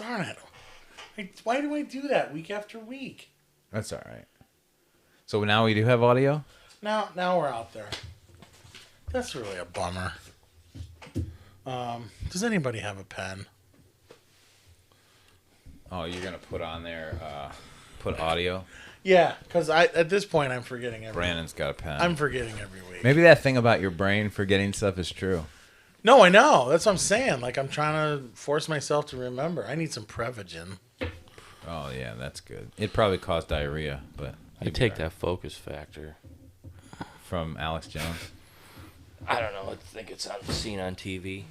Darn it. Why do I do that week after week? That's all right. So now we do have audio? Now we're out there. That's really a bummer. Does anybody have a pen? Oh, you're going to put on there, put audio? Yeah, because at this point I'm forgetting everything. Brandon's got a pen. I'm forgetting every week. Maybe that thing about your brain forgetting stuff is true. No, I know. That's what I'm saying. Like, I'm trying to force myself to remember. I need some Prevagen. Oh, yeah, that's good. It probably caused diarrhea, but... I take that focus factor. From Alex Jones? I don't know. I think it's seen on TV.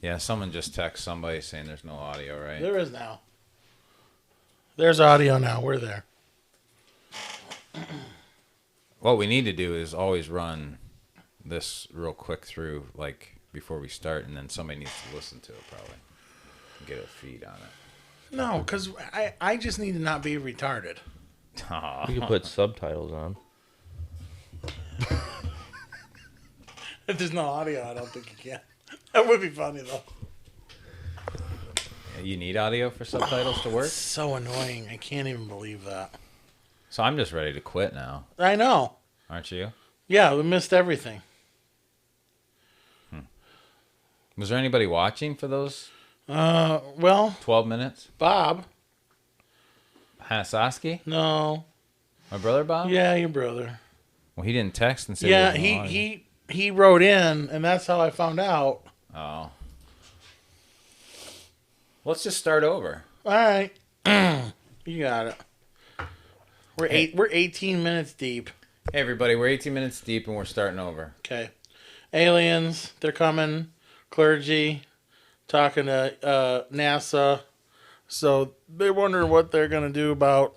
Yeah, someone just texted somebody saying there's no audio, right? There is now. There's audio now. We're there. What we need to do is always run this real quick through, like, before we start, and then somebody needs to listen to it, probably. Get a feed on it. No, because I just need to not be retarded. You can put subtitles on. If there's no audio, I don't think you can. That would be funny, though. You need audio for subtitles to work? It's so annoying. I can't even believe that. So I'm just ready to quit now. I know. Aren't you? Yeah, we missed everything. Was there anybody watching for those Well, 12 minutes? Bob. Hanasaski? No. My brother Bob? Yeah, your brother. Well, he didn't text and say Yeah, there was no audio. he wrote in, and that's how I found out. Oh. Let's just start over. All right. You got it. We're 18 minutes deep. Hey, everybody, we're 18 minutes deep, and we're starting over. Okay. Aliens, they're coming. Clergy, talking to NASA. So they wonder what they're going to do about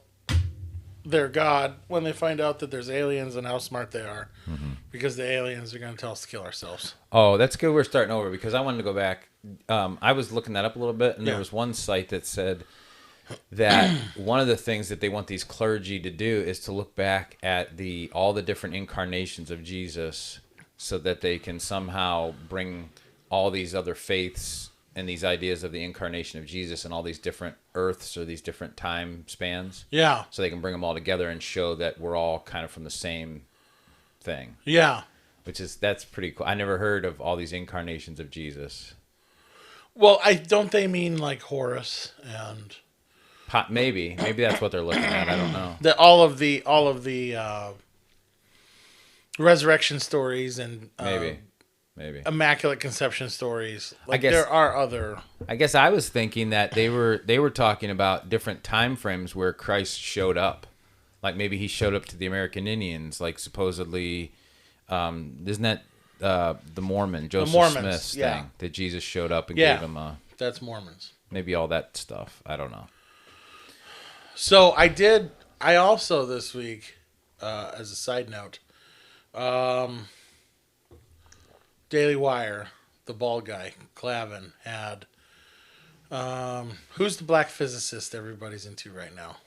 their God when they find out that there's aliens and how smart they are. Mm-hmm. Because the aliens are going to tell us to kill ourselves. Oh, that's good we're starting over, because I wanted to go back. I was looking that up a little bit, and there was one site that said that one of the things that they want these clergy to do is to look back at all the different incarnations of Jesus so that they can somehow bring all these other faiths and these ideas of the incarnation of Jesus and all these different earths or these different time spans. Yeah. So they can bring them all together and show that we're all kind of from the same thing. Yeah. That's pretty cool. I never heard of all these incarnations of Jesus. Well, don't they mean like Horus and Maybe that's what they're looking at. I don't know. all of the resurrection stories and Maybe Immaculate Conception stories. Like, I guess there are other. I guess I was thinking that they were talking about different time frames where Christ showed up. Like maybe he showed up to the American Indians, like supposedly, isn't that the Mormon Joseph Smith's thing that Jesus showed up and gave him that's Mormons. Maybe all that stuff. I don't know. So I also this week, as a side note, Daily Wire, the bald guy, Clavin, had, who's the black physicist everybody's into right now?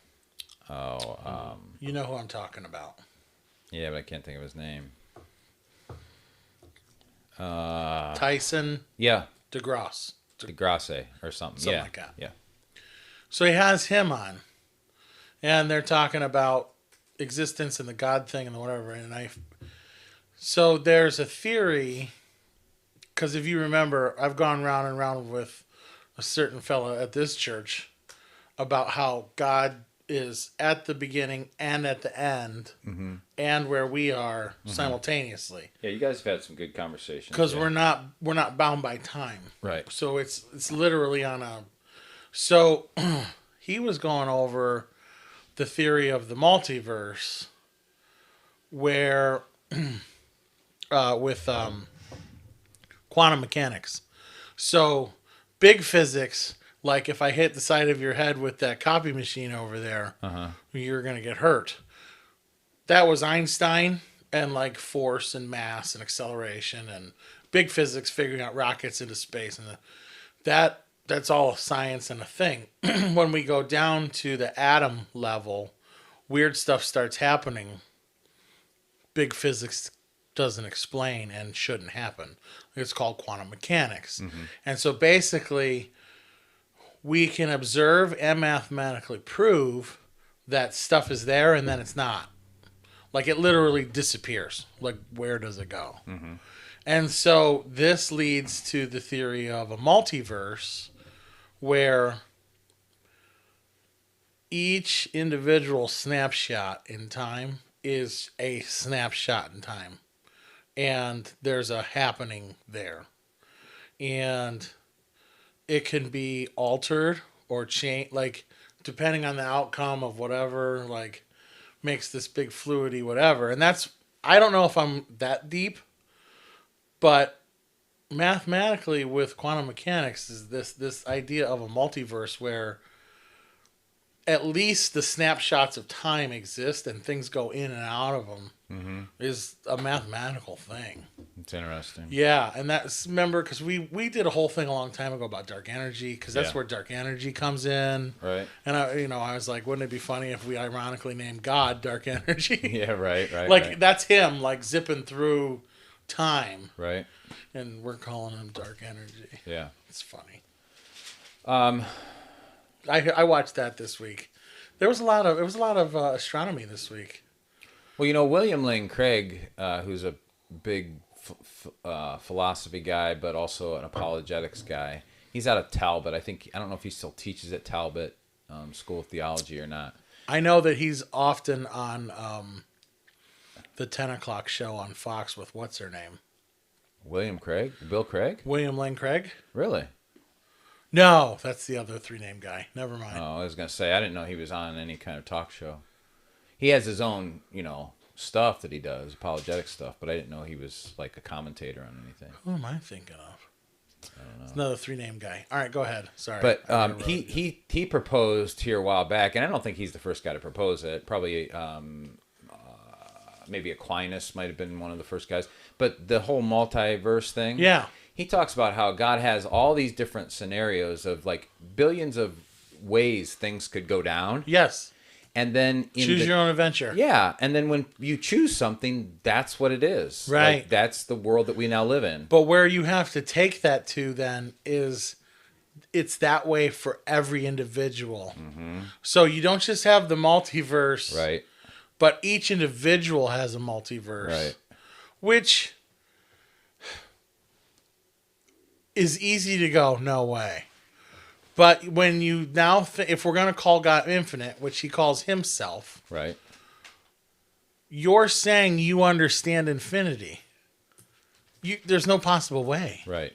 Oh, you know who I'm talking about. Yeah, but I can't think of his name. Tyson. Yeah. DeGrasse. DeGrasse or something. Something like that. Yeah. So he has him on, and they're talking about existence and the God thing and the whatever. So there's a theory, because if you remember, I've gone round and round with a certain fella at this church about how God is at the beginning and at the end, and where we are simultaneously. Yeah, you guys have had some good conversations. Because we're not bound by time. Right. So it's literally on a. So he was going over the theory of the multiverse, where with quantum mechanics. So big physics. Like if I hit the side of your head with that copy machine over there, you're going to get hurt. That was Einstein and like force and mass and acceleration and big physics figuring out rockets into space. And that's all science and a thing. When we go down to the atom level, weird stuff starts happening. Big physics doesn't explain and shouldn't happen. It's called quantum mechanics. And so basically, we can observe and mathematically prove that stuff is there and then it's not. Like it literally disappears. Like where does it go? Mm-hmm. And so this leads to the theory of a multiverse where each individual snapshot in time is a snapshot in time. And there's a happening there. And it can be altered or changed, like, depending on the outcome of whatever, like, makes this big fluidity, whatever. And that's, I don't know if I'm that deep, but mathematically with quantum mechanics is this idea of a multiverse where at least the snapshots of time exist and things go in and out of them is a mathematical thing. It's interesting. Yeah, and that's, remember, because we did a whole thing a long time ago about dark energy, because that's where dark energy comes in. Right. And I was like, wouldn't it be funny if we ironically named God dark energy? Yeah, right. Like that's him, like zipping through time. Right. And we're calling him dark energy. Yeah. It's funny. I watched that this week. It was a lot of astronomy this week. Well, William Lane Craig, who's a big philosophy guy, but also an apologetics guy. He's out of Talbot. I don't know if he still teaches at Talbot School of Theology or not. I know that he's often on the 10 o'clock show on Fox with what's her name? William Craig? Bill Craig? William Lane Craig? Really? No, that's the other three-name guy. Never mind. Oh, I was going to say, I didn't know he was on any kind of talk show. He has his own, stuff that he does, apologetic stuff, but I didn't know he was like a commentator on anything. Who am I thinking of? I don't know. It's another three-name guy. All right, go ahead. Sorry. But he proposed here a while back, and I don't think he's the first guy to propose it. Probably maybe Aquinas might have been one of the first guys. But the whole multiverse thing. Yeah. He talks about how God has all these different scenarios of like billions of ways things could go down. Yes. And then choose your own adventure. Yeah, and then when you choose something, that's what it is. Right. Like, that's the world that we now live in. But where you have to take that to then is it's that way for every individual. Mm-hmm. So you don't just have the multiverse. Right. But each individual has a multiverse. Right. Which is easy to go, no way. But when you now, if we're going to call God infinite, which he calls himself, right, you're saying you understand infinity. There's no possible way. Right.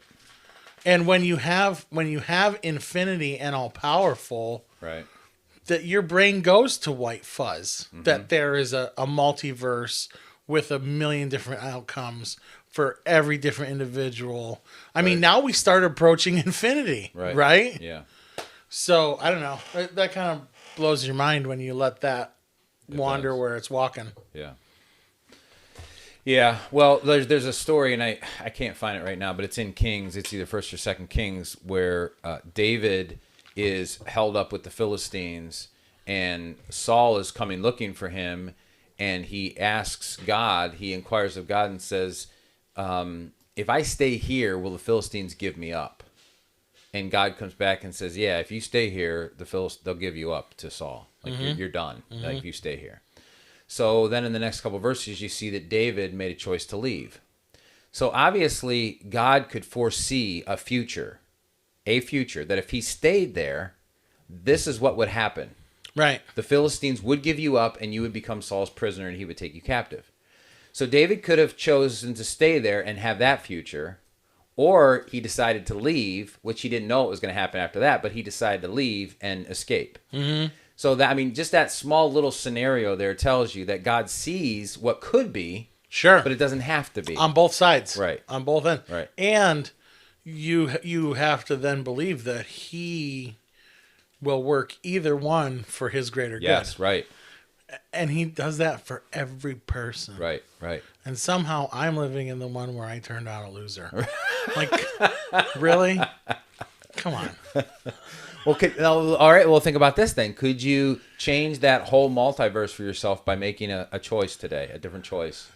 And when you have infinity and all powerful, right, that your brain goes to white fuzz. Mm-hmm. That there is a multiverse with a million different outcomes for every different individual. I mean, now we start approaching infinity, right? Yeah. So, I don't know. That kind of blows your mind when you let that wander where it's walking. Yeah. Yeah. Well, there's a story, and I can't find it right now, but it's in Kings. It's either 1st or 2nd Kings, where David is held up with the Philistines, and Saul is coming looking for him, and he asks God, he inquires of God and says, if I stay here, will the Philistines give me up? And God comes back and says, yeah, if you stay here, they'll give you up to Saul. Like, you're done. Mm-hmm. Like, if you stay here. So then in the next couple of verses, you see that David made a choice to leave. So obviously, God could foresee a future, that if he stayed there, this is what would happen. Right. The Philistines would give you up, and you would become Saul's prisoner, and he would take you captive. So David could have chosen to stay there and have that future, or he decided to leave, which he didn't know what was going to happen after that, but he decided to leave and escape. Mm-hmm. So that, I mean, just that small little scenario there tells you that God sees what could be, sure, but it doesn't have to be on both sides, right? On both ends, right? And you have to then believe that he will work either one for his greater good. Yes, right. And he does that for every person. Right, right. And somehow I'm living in the one where I turned out a loser. Like, really? Come on. Well, all right. Well, think about this then. Could you change that whole multiverse for yourself by making a choice today, a different choice,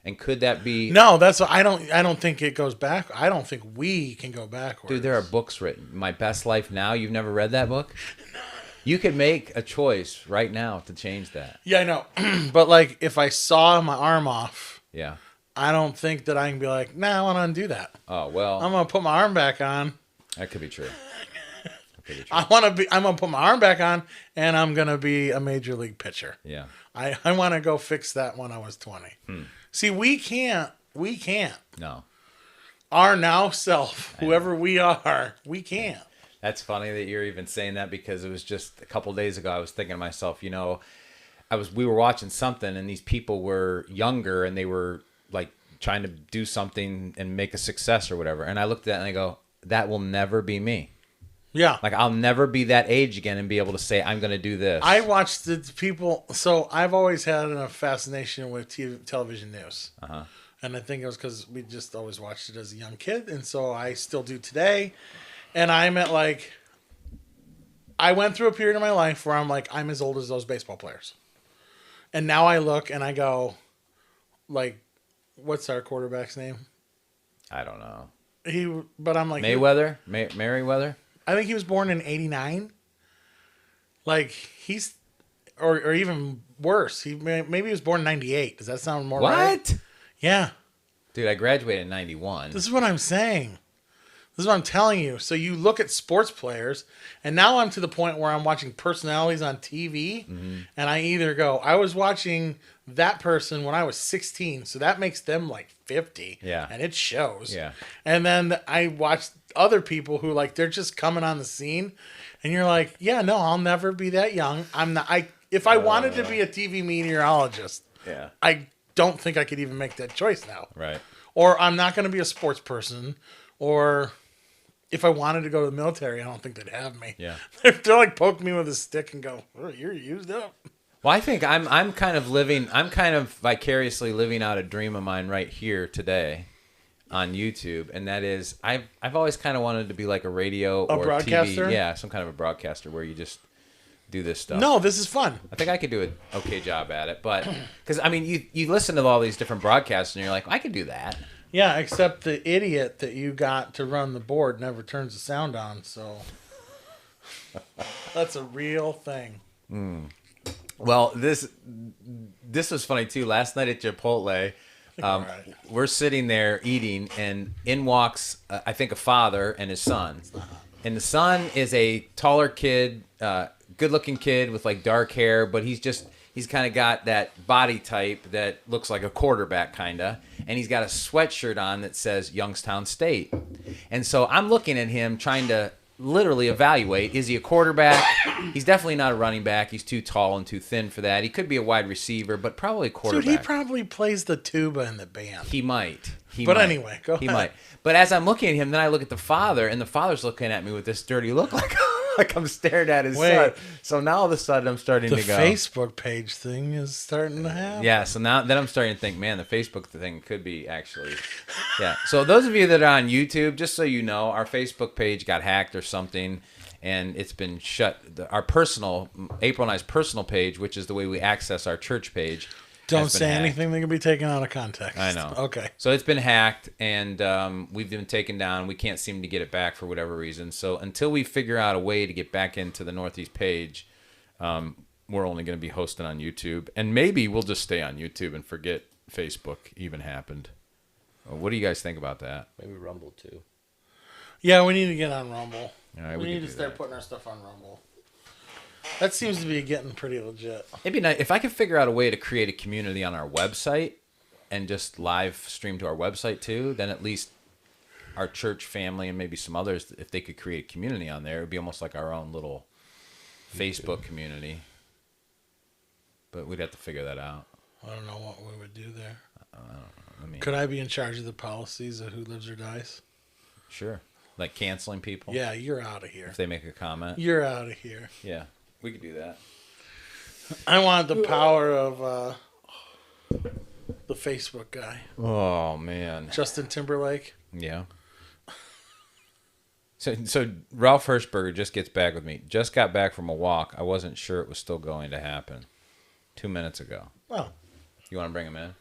And could that be? No, that's I don't think it goes back. I don't think we can go backwards. Dude, there are books written. My Best Life Now. You've never read that book? You could make a choice right now to change that. Yeah, I know. But like, if I saw my arm off, Yeah. I don't think that I can be like, nah, I want to undo that. Oh well. I'm gonna put my arm back on. That could be true. I'm gonna put my arm back on, and I'm gonna be a major league pitcher. Yeah. I want to go fix that when I was 20. See, we can't. No. Our now self, whoever we are, we can't. That's funny that you're even saying that because it was just a couple days ago. I was thinking to myself, we were watching something and these people were younger and they were like trying to do something and make a success or whatever. And I looked at that and I go, that will never be me. Yeah. Like I'll never be that age again and be able to say, I'm going to do this. I watched the people. So I've always had a fascination with television news. Uh-huh. And I think it was because we just always watched it as a young kid. And so I still do today. And I'm at like, I went through a period of my life where I'm like, I'm as old as those baseball players. And now I look and I go, like, what's our quarterback's name? I don't know. But I'm like, Mayweather? Merriweather? I think he was born in 89. Like, he's, or even worse. Maybe he was born in 98. Does that sound more right? What? Yeah. Dude, I graduated in 91. This is what I'm saying. This is what I'm telling you. So you look at sports players, and now I'm to the point where I'm watching personalities on TV, and I either go, I was watching that person when I was 16, so that makes them like 50. Yeah. And it shows. Yeah. And then I watch other people who like they're just coming on the scene, and you're like, yeah, no, I'll never be that young. I'm not. If I wanted to be a TV meteorologist, Yeah. I don't think I could even make that choice now. Right. Or I'm not going to be a sports person, or if I wanted to go to the military, I don't think they'd have me. Yeah. They're like poke me with a stick and go, oh, you're used up. Well, I think I'm kind of vicariously living out a dream of mine right here today on YouTube, and that is I've always kind of wanted to be like a radio or broadcaster? TV, yeah, some kind of a broadcaster where you just do this stuff. No, this is fun. I think I could do an okay job at it, but because I mean, you listen to all these different broadcasts and you're like, I could do that. Yeah, except the idiot that you got to run the board never turns the sound on, so that's a real thing. Well, this was funny too. Last night at Chipotle, we're sitting there eating, and in walks I think a father and his son, and the son is a taller kid, good-looking kid with like dark hair, but he's kind of got that body type that looks like a quarterback kind of, and he's got a sweatshirt on that says Youngstown State. And so I'm looking at him trying to literally evaluate, is he a quarterback? He's definitely not a running back. He's too tall and too thin for that. He could be a wide receiver, but probably a quarterback. Dude, he probably plays the tuba in the band. He might. Anyway, go ahead. He might. But as I'm looking at him, then I look at the father, and the father's looking at me with this dirty look like I'm staring at his son. So now all of a sudden I'm starting to go. The Facebook page thing is starting to happen. Yeah, so then I'm starting to think, man, the Facebook thing could be actually. Yeah. So those of you that are on YouTube, just so you know, our Facebook page got hacked or something, and it's been shut. Our personal, April and I's personal page, which is the way we access our church page. Don't say anything that can be taken out of context. I know. Okay. So it's been hacked, and we've been taken down. We can't seem to get it back for whatever reason. So until we figure out a way to get back into the Northeast page, we're only going to be hosting on YouTube. And maybe we'll just stay on YouTube and forget Facebook even happened. What do you guys think about that? Maybe Rumble, too. Yeah, we need to get on Rumble. All right, we need to start putting our stuff on Rumble. That seems to be getting pretty legit. It'd be nice if I could figure out a way to create a community on our website and just live stream to our website too. Then at least our church family and maybe some others, if they could create a community on there, it'd be almost like our own little Facebook community. But we'd have to figure that out. I don't know what we would do there. I don't know. Could I be in charge of the policies of who lives or dies? Sure. Like canceling people? Yeah, you're out of here. If they make a comment? You're out of here. Yeah, we could do that. I want the power of the Facebook guy. Oh, man. Justin Timberlake. Yeah. So Ralph Hirschberger just gets back with me. Just got back from a walk. I wasn't sure it was still going to happen. 2 minutes ago. Well. You want to bring him in?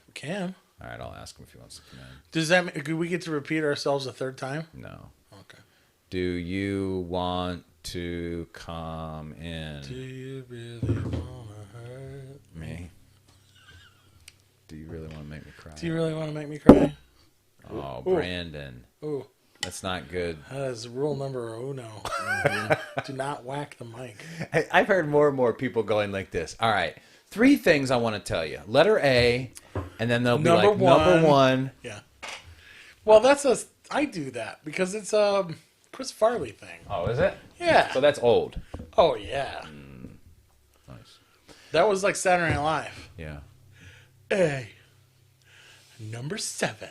We can. All right, I'll ask him if he wants to come in. Does that mean, do we get to repeat ourselves a third time? No. Okay. Do you want to come in? Do you really want to hurt Me? Do you really want to make me cry? Do you really want to make me cry? Oh, Ooh. Brandon. Ooh. That's not good. That is rule number uno. Do not whack the mic. I've heard more and more people going like this. All right. 3 things I want to tell you. Letter A, and then they'll be Number like, number 1. Yeah. Well, I do that because it's a Chris Farley thing. Oh, is it? Yeah. So that's old. Oh, yeah. Nice. That was like Saturday Night Live. Yeah. A. Number 7.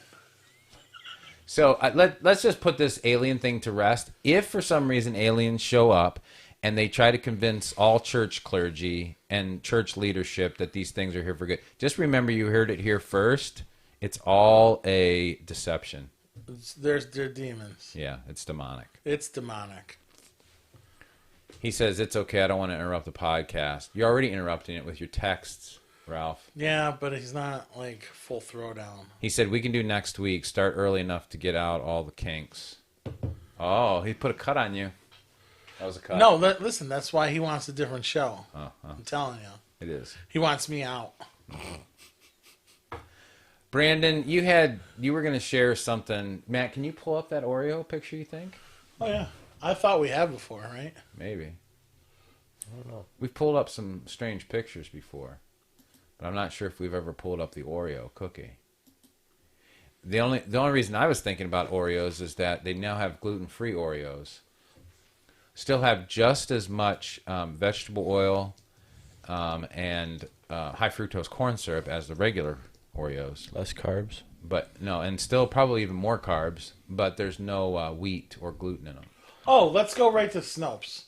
So let's just put this alien thing to rest. If for some reason aliens show up and they try to convince all church clergy and church leadership that these things are here for good, just remember you heard it here first. It's all a deception. They're demons. Yeah, it's demonic. It's demonic. He says, it's okay, I don't want to interrupt the podcast. You're already interrupting it with your texts, Ralph. Yeah, but he's not like full throwdown. He said, we can do next week. Start early enough to get out all the kinks. Oh, he put a cut on you. That was a cut. No, listen, that's why he wants a different show. I'm telling you. It is. He wants me out. Brandon, you were going to share something. Matt, can you pull up that Oreo picture, you think? Oh, yeah. I thought we had before, right? Maybe. I don't know. We've pulled up some strange pictures before, but I'm not sure if we've ever pulled up the Oreo cookie. The only reason I was thinking about Oreos is that they now have gluten-free Oreos. Still have just as much vegetable oil and high fructose corn syrup as the regular Oreos. Less carbs. But no, and still probably even more carbs, but there's no wheat or gluten in them. Oh, let's go right to Snopes.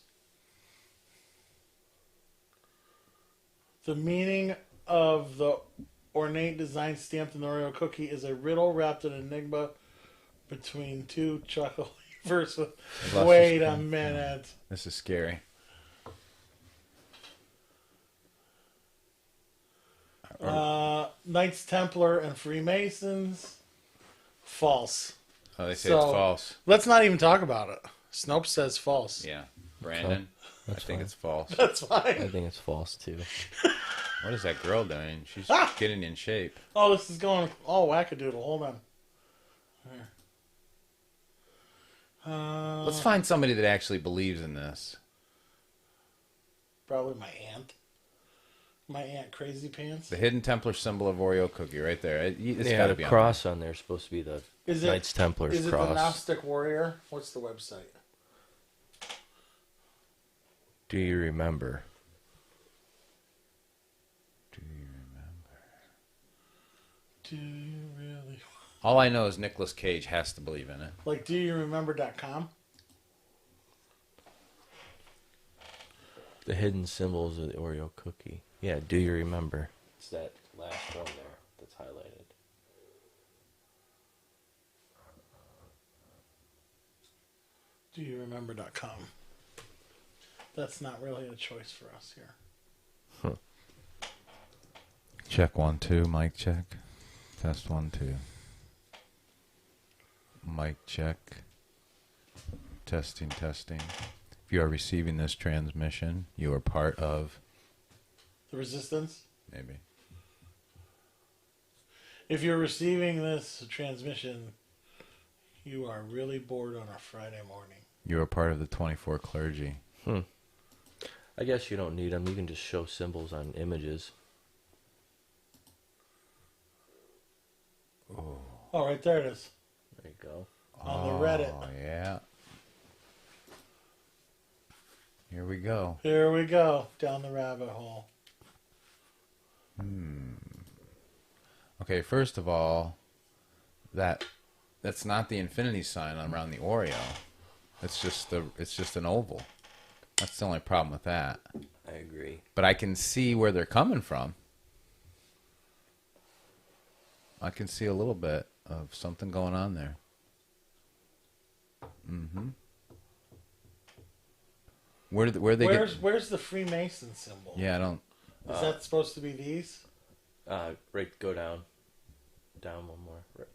The meaning of the ornate design stamped in the Oreo cookie is a riddle wrapped in enigma between 2 chocolate wafers. Wait a minute. This is scary. Knights Templar and Freemasons. False. Oh, they say So- it's false. Let's not even talk about it. Snopes says false. Yeah. Brandon, I think fine. it's false. That's I fine. think it's false too. What is that girl doing? She's getting in shape. Oh, this is going all wackadoodle. Hold on. Let's find somebody that actually believes in this. Probably my aunt. My Aunt Crazy Pants. The hidden Templar symbol of Oreo cookie right there. It's Yeah, got to the be on cross on there is supposed to be the Is it- Knights Templars Is it the cross. Gnostic Warrior? What's the website? Do you remember? Do you really? All I know is Nicolas Cage has to believe in it. Like, do you remember.com? The hidden symbols of the Oreo cookie. Yeah, do you remember? It's that last one there that's highlighted. Do you remember.com? That's not really a choice for us here. Check 1 2, mic check. Test 1 2. Mic check. Testing. If you are receiving this transmission, you are part of The Resistance? maybe. If you're receiving this transmission, you are really bored on a Friday morning. You are part of the 24 clergy. I guess you don't need them. You can just show symbols on images. Oh, right there it is. There you go. On the Reddit. Oh, yeah. Here we go. Here we go. Down the rabbit hole. Okay, first of all, that's not the infinity sign around the Oreo. It's just an oval. That's the only problem with that. I agree. But I can see where they're coming from. I can see a little bit of something going on there. Where they Where's the Freemason symbol? Yeah, I don't. Is that supposed to be these? Right, go down. Down one more. Right.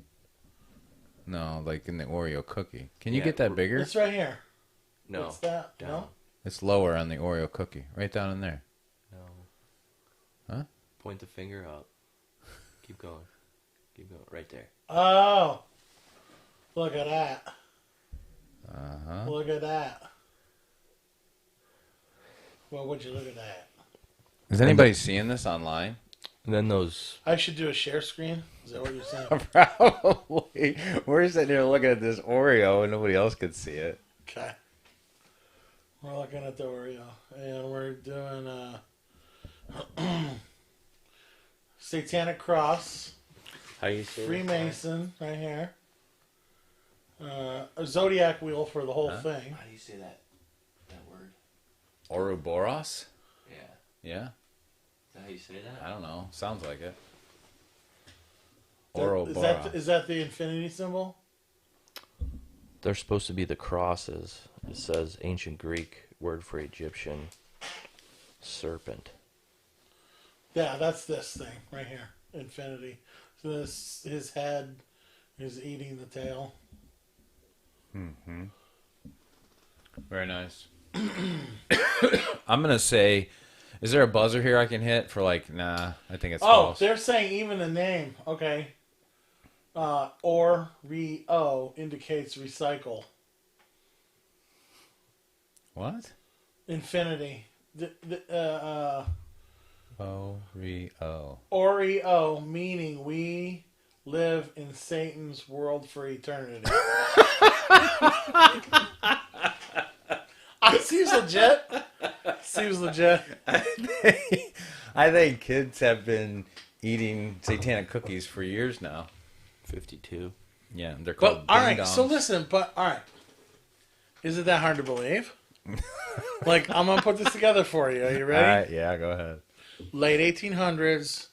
No, like in the Oreo cookie. Can you Yeah, get that bigger? It's right here. No. What's that? Down. No? It's lower on the Oreo cookie. Right down in there. No. Huh? Point the finger up. Keep going. Keep going. Right there. Oh. Look at that. Uh-huh. Look at that. Well, would you look at that? Is anybody seeing this online? And then those. I should do a share screen. Is that what you're saying? Probably. We're sitting here looking at this Oreo and nobody else could see it. Okay. We're looking at the Oreo, and we're doing Satanic Cross, How you say Freemason right here, a Zodiac wheel for the whole thing. How do you say that? That word? Ouroboros? Yeah. Yeah? Is that how you say that? I don't know. Sounds like it. Is Ouroboros. that the infinity symbol? They're supposed to be the crosses. It says ancient Greek word for Egyptian serpent. Yeah, that's this thing right here, infinity. So this, his head is eating the tail. Mm-hmm. Very nice. I'm going to say, is there a buzzer here I can hit for like, nah, I think it's false. They're saying even the name. Okay. Oreo indicates recycle. What? Infinity. Oreo. Oreo meaning we live in Satan's world for eternity. Seems legit. Seems legit. I think kids have been eating satanic cookies for years now. 52. Yeah, they're But called all right, ding-dongs. so listen. But all right, is it that hard to believe? Like, I'm gonna put this together for you. Are you ready? All right, yeah, go ahead. Late 1800s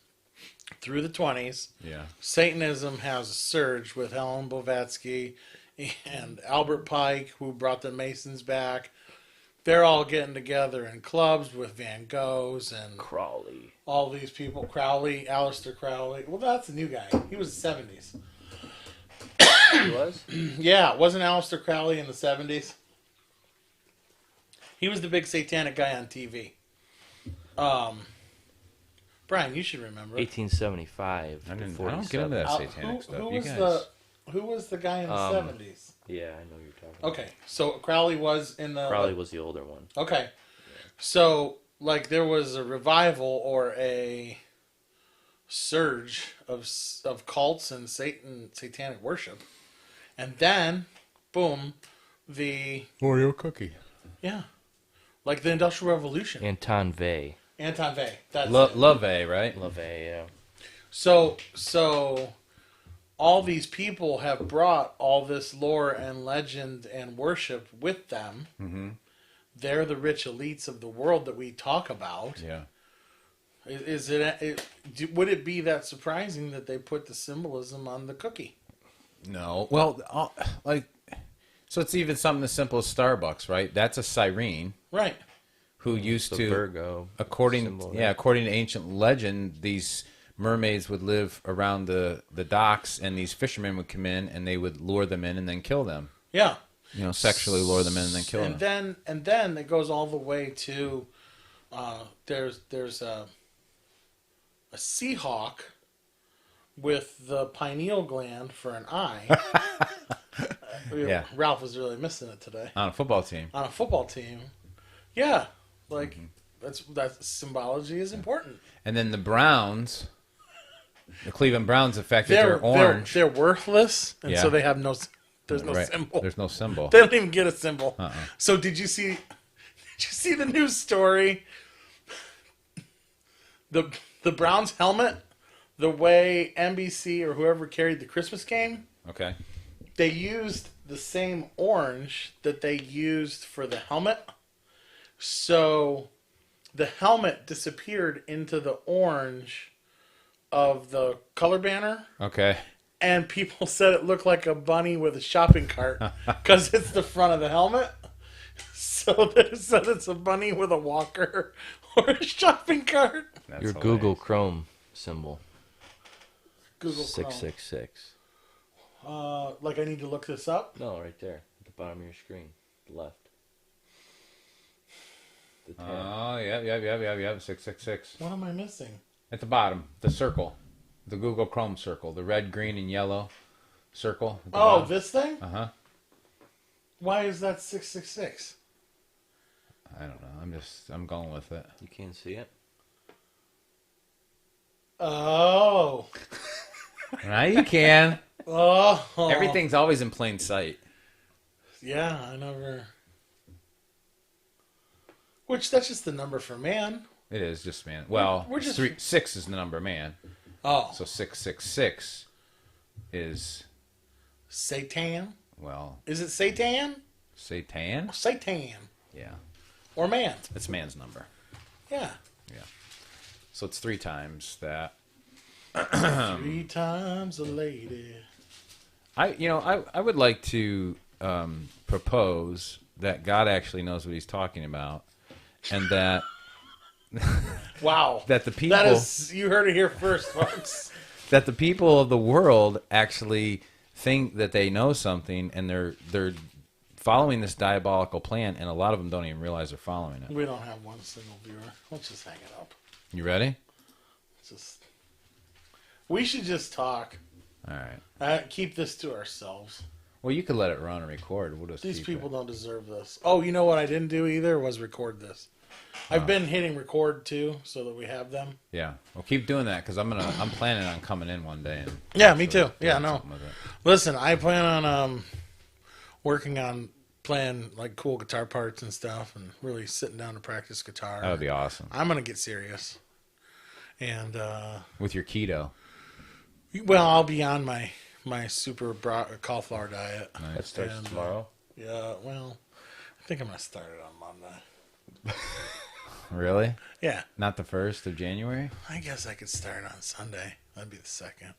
through the 20s, Yeah. Satanism has surged with Helen Blavatsky and Albert Pike, who brought the Masons back. They're all getting together in clubs with Van Goghs and Crawley. all these people. Crowley, Aleister Crowley. Well, that's a new guy. He was the 70s. He was? Yeah, wasn't Aleister Crowley in the 70s? He was the big satanic guy on TV. Brian, you should remember. 1875 I to don't 47. get into that satanic stuff. You guys. Who was the guy in the 70s? Yeah, I know you're talking about. Okay, so Crowley was in the... Crowley was the older one. Okay. So, like, there was a revival or a surge of cults and satanic worship. And then, boom, the... Oreo cookie. Yeah. Like the Industrial Revolution. Anton Vey. Anton Vey. That's it. LaVey, right? LaVey, yeah. So all these people have brought all this lore and legend and worship with them. Mm-hmm. They're the rich elites of the world that we talk about. Yeah. Would it be that surprising that they put the symbolism on the cookie? No. Well, so it's even something as simple as Starbucks, right? That's a siren Right. who used The to, Virgo according symbol, according to ancient legend, these mermaids would live around the docks, and these fishermen would come in, and they would lure them in and then kill them. Yeah. You know, sexually lure them in and then kill them. And then it goes all the way to there's a Seahawk with the pineal gland for an eye. Yeah. Ralph was really missing it today. On a football team. On a football team. Yeah. Like that symbology is important. And then the Browns, the Cleveland Browns, the fact that they're orange. They're worthless, and Yeah. so they have no. There's no Right. symbol. There's no symbol. They don't even get a symbol. Uh-uh. So did you see the news story? The Browns helmet, the way NBC or whoever carried the Christmas game, Okay. they used the same orange that they used for the helmet. So the helmet disappeared into the orange of the color banner. Okay. And people said it looked like a bunny with a shopping cart because it's the front of the helmet. So they said it's a bunny with a walker or a shopping cart. That's Your hilarious. Google Chrome symbol. Google Chrome. 666. Like I need to look this up? No, right there. At the bottom of your screen. Left. The tab. Oh, yeah, 666. What am I missing? At the bottom, the circle. The Google Chrome circle. The red, green, and yellow circle. At the Oh, bottom. this thing? Uh-huh. Why is that 666? I don't know. I'm going with it. You can't see it? Oh. Now you can. Oh. Everything's always in plain sight. Yeah, I never. Which, that's just the number for man. It is just man. Well, We're just- 6 is the number of man. Oh. So 666 is, Satan? well, Is it Satan? Satan? Satan. Yeah. Or man. It's man's number. Yeah. Yeah. So it's 3 times that. 3 times a lady. I would like to propose that God actually knows what he's talking about, and that Wow. that the people That is, you heard it here first, folks. that the people of the world actually think that they know something, and they're following this diabolical plan, and a lot of them don't even realize they're following it. We don't have one single viewer. Let's just hang it up. You ready? We should just talk. All right. Keep this to ourselves. Well, you could let it run and record. We'll just These keep people it. don't deserve this. Oh, you know what I didn't do either was record this. I've been hitting record too, so that we have them. Yeah. Well, keep doing that because I'm planning on coming in one day. And Yeah, me too. doing Yeah, no. something with it. Listen, I plan on working on playing like cool guitar parts and stuff, and really sitting down to practice guitar. That would be awesome. I'm gonna get serious, and With your keto. well, I'll be on my super cauliflower diet. Nice. That starts And, tomorrow. Yeah, well, I think I'm gonna start it on Monday. Really? Yeah, Not the 1st of January? I guess I could start on Sunday. That'd be the 2nd.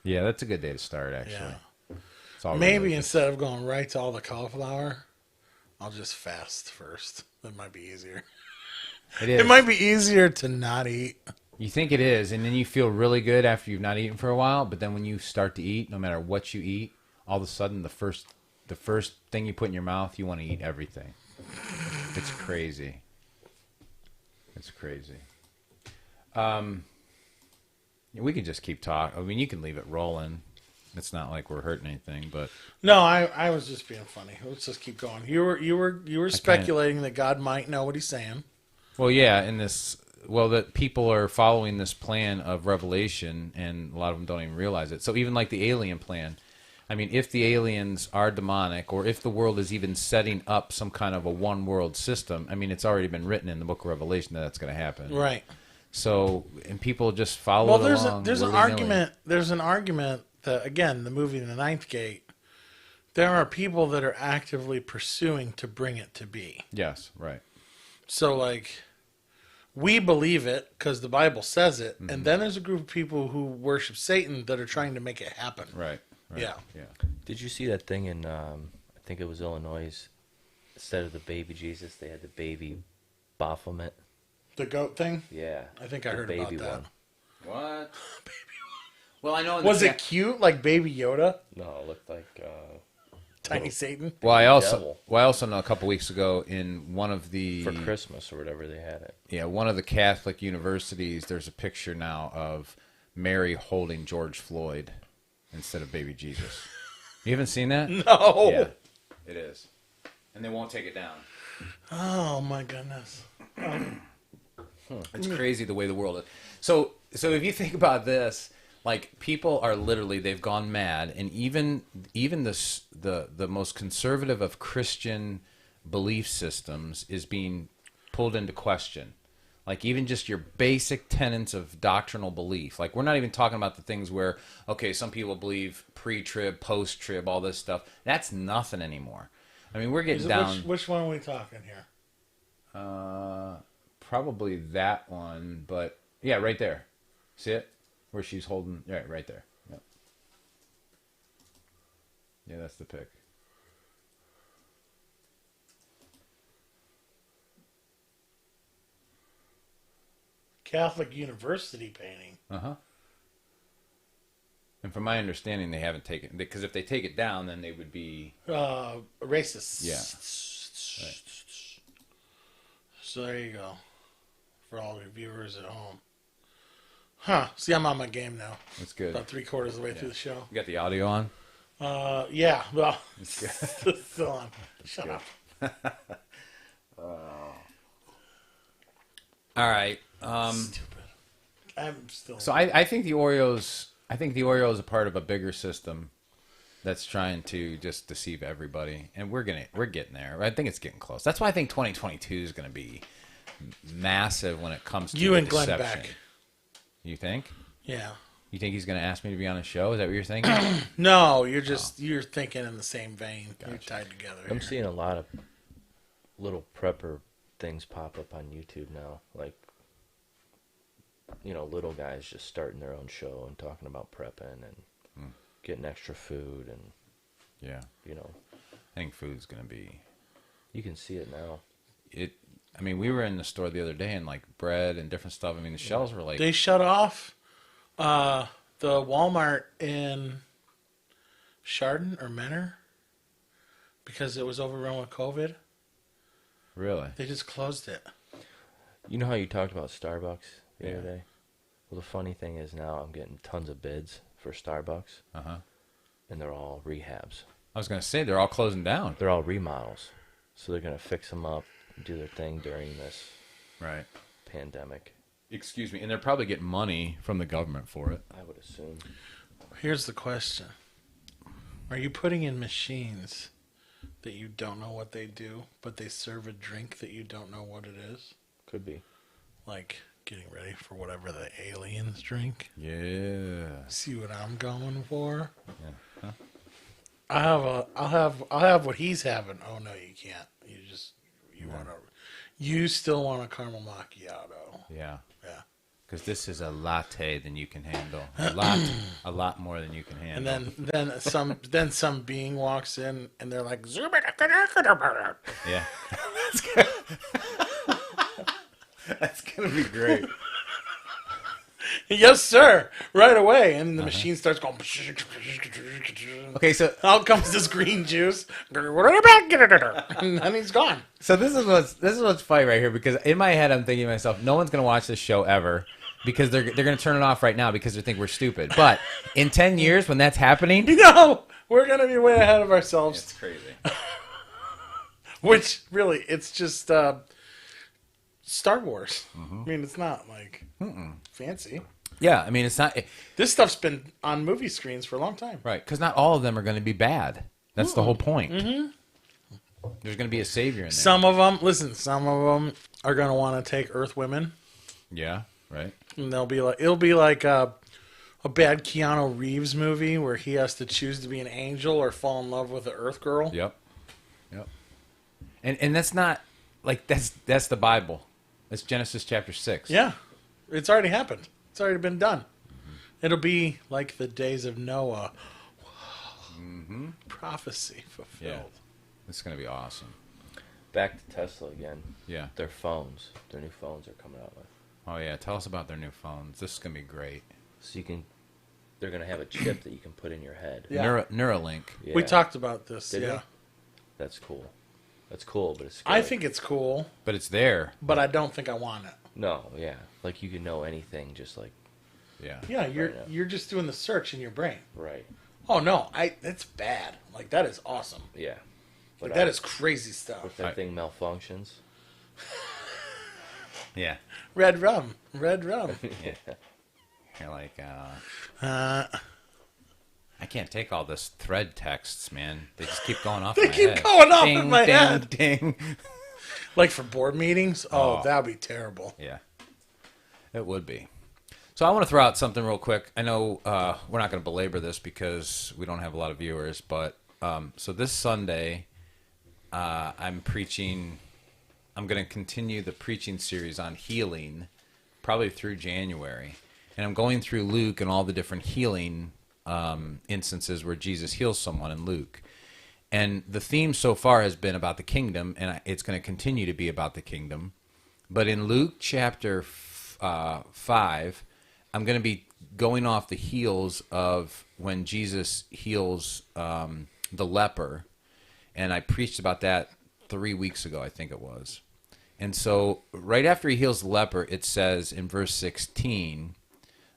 Yeah, that's a good day to start, actually. Yeah. It's all Maybe religious. instead of going right to all the cauliflower, I'll just fast first. That might be easier. It is. It might be easier to not eat. You think it is, and then you feel really good after you've not eaten for a while, but then when you start to eat, no matter what you eat, all of a sudden the first thing you put in your mouth, you want to eat everything. It's crazy. It's crazy. We could just keep talking. I mean, you can leave it rolling. It's not like we're hurting anything, but No, I was just being funny. Let's just keep going. You were speculating that God might know what he's saying. well, yeah, that people are following this plan of Revelation, and a lot of them don't even realize it. So even like the alien plan, I mean, if the aliens are demonic, or if the world is even setting up some kind of a one world system, I mean, it's already been written in the book of Revelation that that's going to happen. Right. So, and people just follow Well, it along. there's an willy-nilly. argument. There's an argument that, again, the movie The Ninth Gate, there are people that are actively pursuing to bring it to be. Yes, right. So, like, we believe it because the Bible says it, and then there's a group of people who worship Satan that are trying to make it happen. Right. Yeah. Yeah. Did you see that thing in, I think it was Illinois, instead of the baby Jesus, they had the baby Baphomet? The goat thing? Yeah. I think I the heard about that. What? Well, I know. Was it cute, like Baby Yoda? No, it looked like Tiny Little- Satan? Well, I Devil. also know a couple weeks ago in one of the for Christmas or whatever they had it. one of the Catholic universities. There's a picture now of Mary holding George Floyd instead of baby Jesus. You haven't seen that? No. Yeah, it is, and they won't take it down. Oh, my goodness. It's crazy the way the world is. So if you think about this, like people are literally they've gone mad, and even the most conservative of Christian belief systems is being pulled into question. Like even just your basic tenets of doctrinal belief. Like we're not even talking about the things where okay, some people believe pre-trib, post-trib, all this stuff. That's nothing anymore. I mean, we're getting down. Which one are we talking here? Probably that one, but yeah, right there. See it? Where she's holding, right there. Yep. Yeah, that's the pic. Catholic University painting. Uh-huh. And from my understanding, they haven't taken, because if they take it down, then they would be Racist. Yeah. Right. So there you go. For all your viewers at home. Huh. See, I'm on my game now. That's good. About 3/4 of the way through the show. You got the audio on? Yeah. Well, it's still on. Shut good. up. All right. Stupid. I'm still. So I think the Oreos. I think the Oreo is a part of a bigger system that's trying to just deceive everybody, and we're getting there. I think it's getting close. That's why I think 2022 is going to be massive when it comes to you the and Glenn deception. Beck. You think? Yeah. You think he's going to ask me to be on a show? Is that what you're thinking? No, you're thinking in the same vein. You're tied together. I'm here. seeing a lot of little prepper things pop up on YouTube now, like little guys just starting their own show and talking about prepping and getting extra food and Yeah. I think food's going to be. You can see it now. I mean, we were in the store the other day and like bread and different stuff. I mean, the shelves were like. They shut off the Walmart in Chardon or Menor because it was overrun with COVID. Really? They just closed it. You know how you talked about Starbucks the Yeah. other day? Well, the funny thing is now I'm getting tons of bids for Starbucks, and they're all rehabs. I was going to say they're all closing down. They're all remodels, so they're going to fix them up, do their thing during this Right. pandemic. Excuse me. And they're probably getting money from the government for it. I would assume. Here's the question. Are you putting in machines that you don't know what they do, but they serve a drink that you don't know what it is? Could be. Like getting ready for whatever the aliens drink? Yeah. See what I'm going for? Yeah. Huh? I'll have what he's having. Oh no, you can't. You still want a caramel macchiato. Yeah. Yeah. Because this is a latte than you can handle. A lot more than you can handle. And then some being walks in and they're like, Yeah. That's gonna be great. yes, sir, right away. And the machine starts going. Okay, so Out comes this green juice. And then he's gone. this is what's funny right here, because in my head I'm thinking to myself, no one's gonna watch this show ever because they're gonna turn it off right now because they think we're stupid. But in 10 years when that's happening, We're going to be way ahead of ourselves. it's crazy. Which, really, it's just Star Wars. I mean, it's not like fancy. Yeah, I mean it's not This stuff's been on movie screens for a long time. right, because not all of them are going to be bad. That's the whole point. There's going to be a savior in there. Some of them are going to want to take Earth women. Yeah, right. And it'll be like a bad Keanu Reeves movie where he has to choose to be an angel or fall in love with an Earth girl. Yep. And that's not like that's the Bible. That's Genesis chapter 6. Yeah, it's already happened. It's already been done. It'll be like the days of Noah. Prophecy fulfilled. Yeah. It's going to be awesome. Back to Tesla again. Yeah. Their phones. Their new phones are coming out with. Oh yeah, tell us about their new phones. This is going to be great. So they're going to have a chip that you can put in your head. Yeah. Neuralink. Yeah. We talked about this. Did we? yeah. That's cool. That's cool, but it's scary. I think it's cool, But it's there. but I don't think I want it. No, yeah. Like you can know anything just like Yeah. Yeah, Right. you're just doing the search in your brain. right. Oh no, it's bad. Like that is awesome. Yeah. Like But that is crazy stuff. if that thing malfunctions. Yeah. Red rum. You're like, I can't take all this thread texts, man. They just keep going off. They my keep head. going off ding, in my ding, head. Ding. Like for board meetings. Oh, Oh. that'd be terrible. Yeah, it would be. So I want to throw out something real quick. I know we're not going to belabor this because we don't have a lot of viewers, but so this Sunday, I'm preaching. I'm going to continue the preaching series on healing, probably through January, and I'm going through Luke and all the different healing instances where Jesus heals someone in Luke. And the theme so far has been about the kingdom, and it's going to continue to be about the kingdom. But in Luke chapter 5, I'm going to be going off the heels of when Jesus heals the leper, and I preached about that 3 weeks ago, I think it was. And so right after he heals the leper, it says in verse 16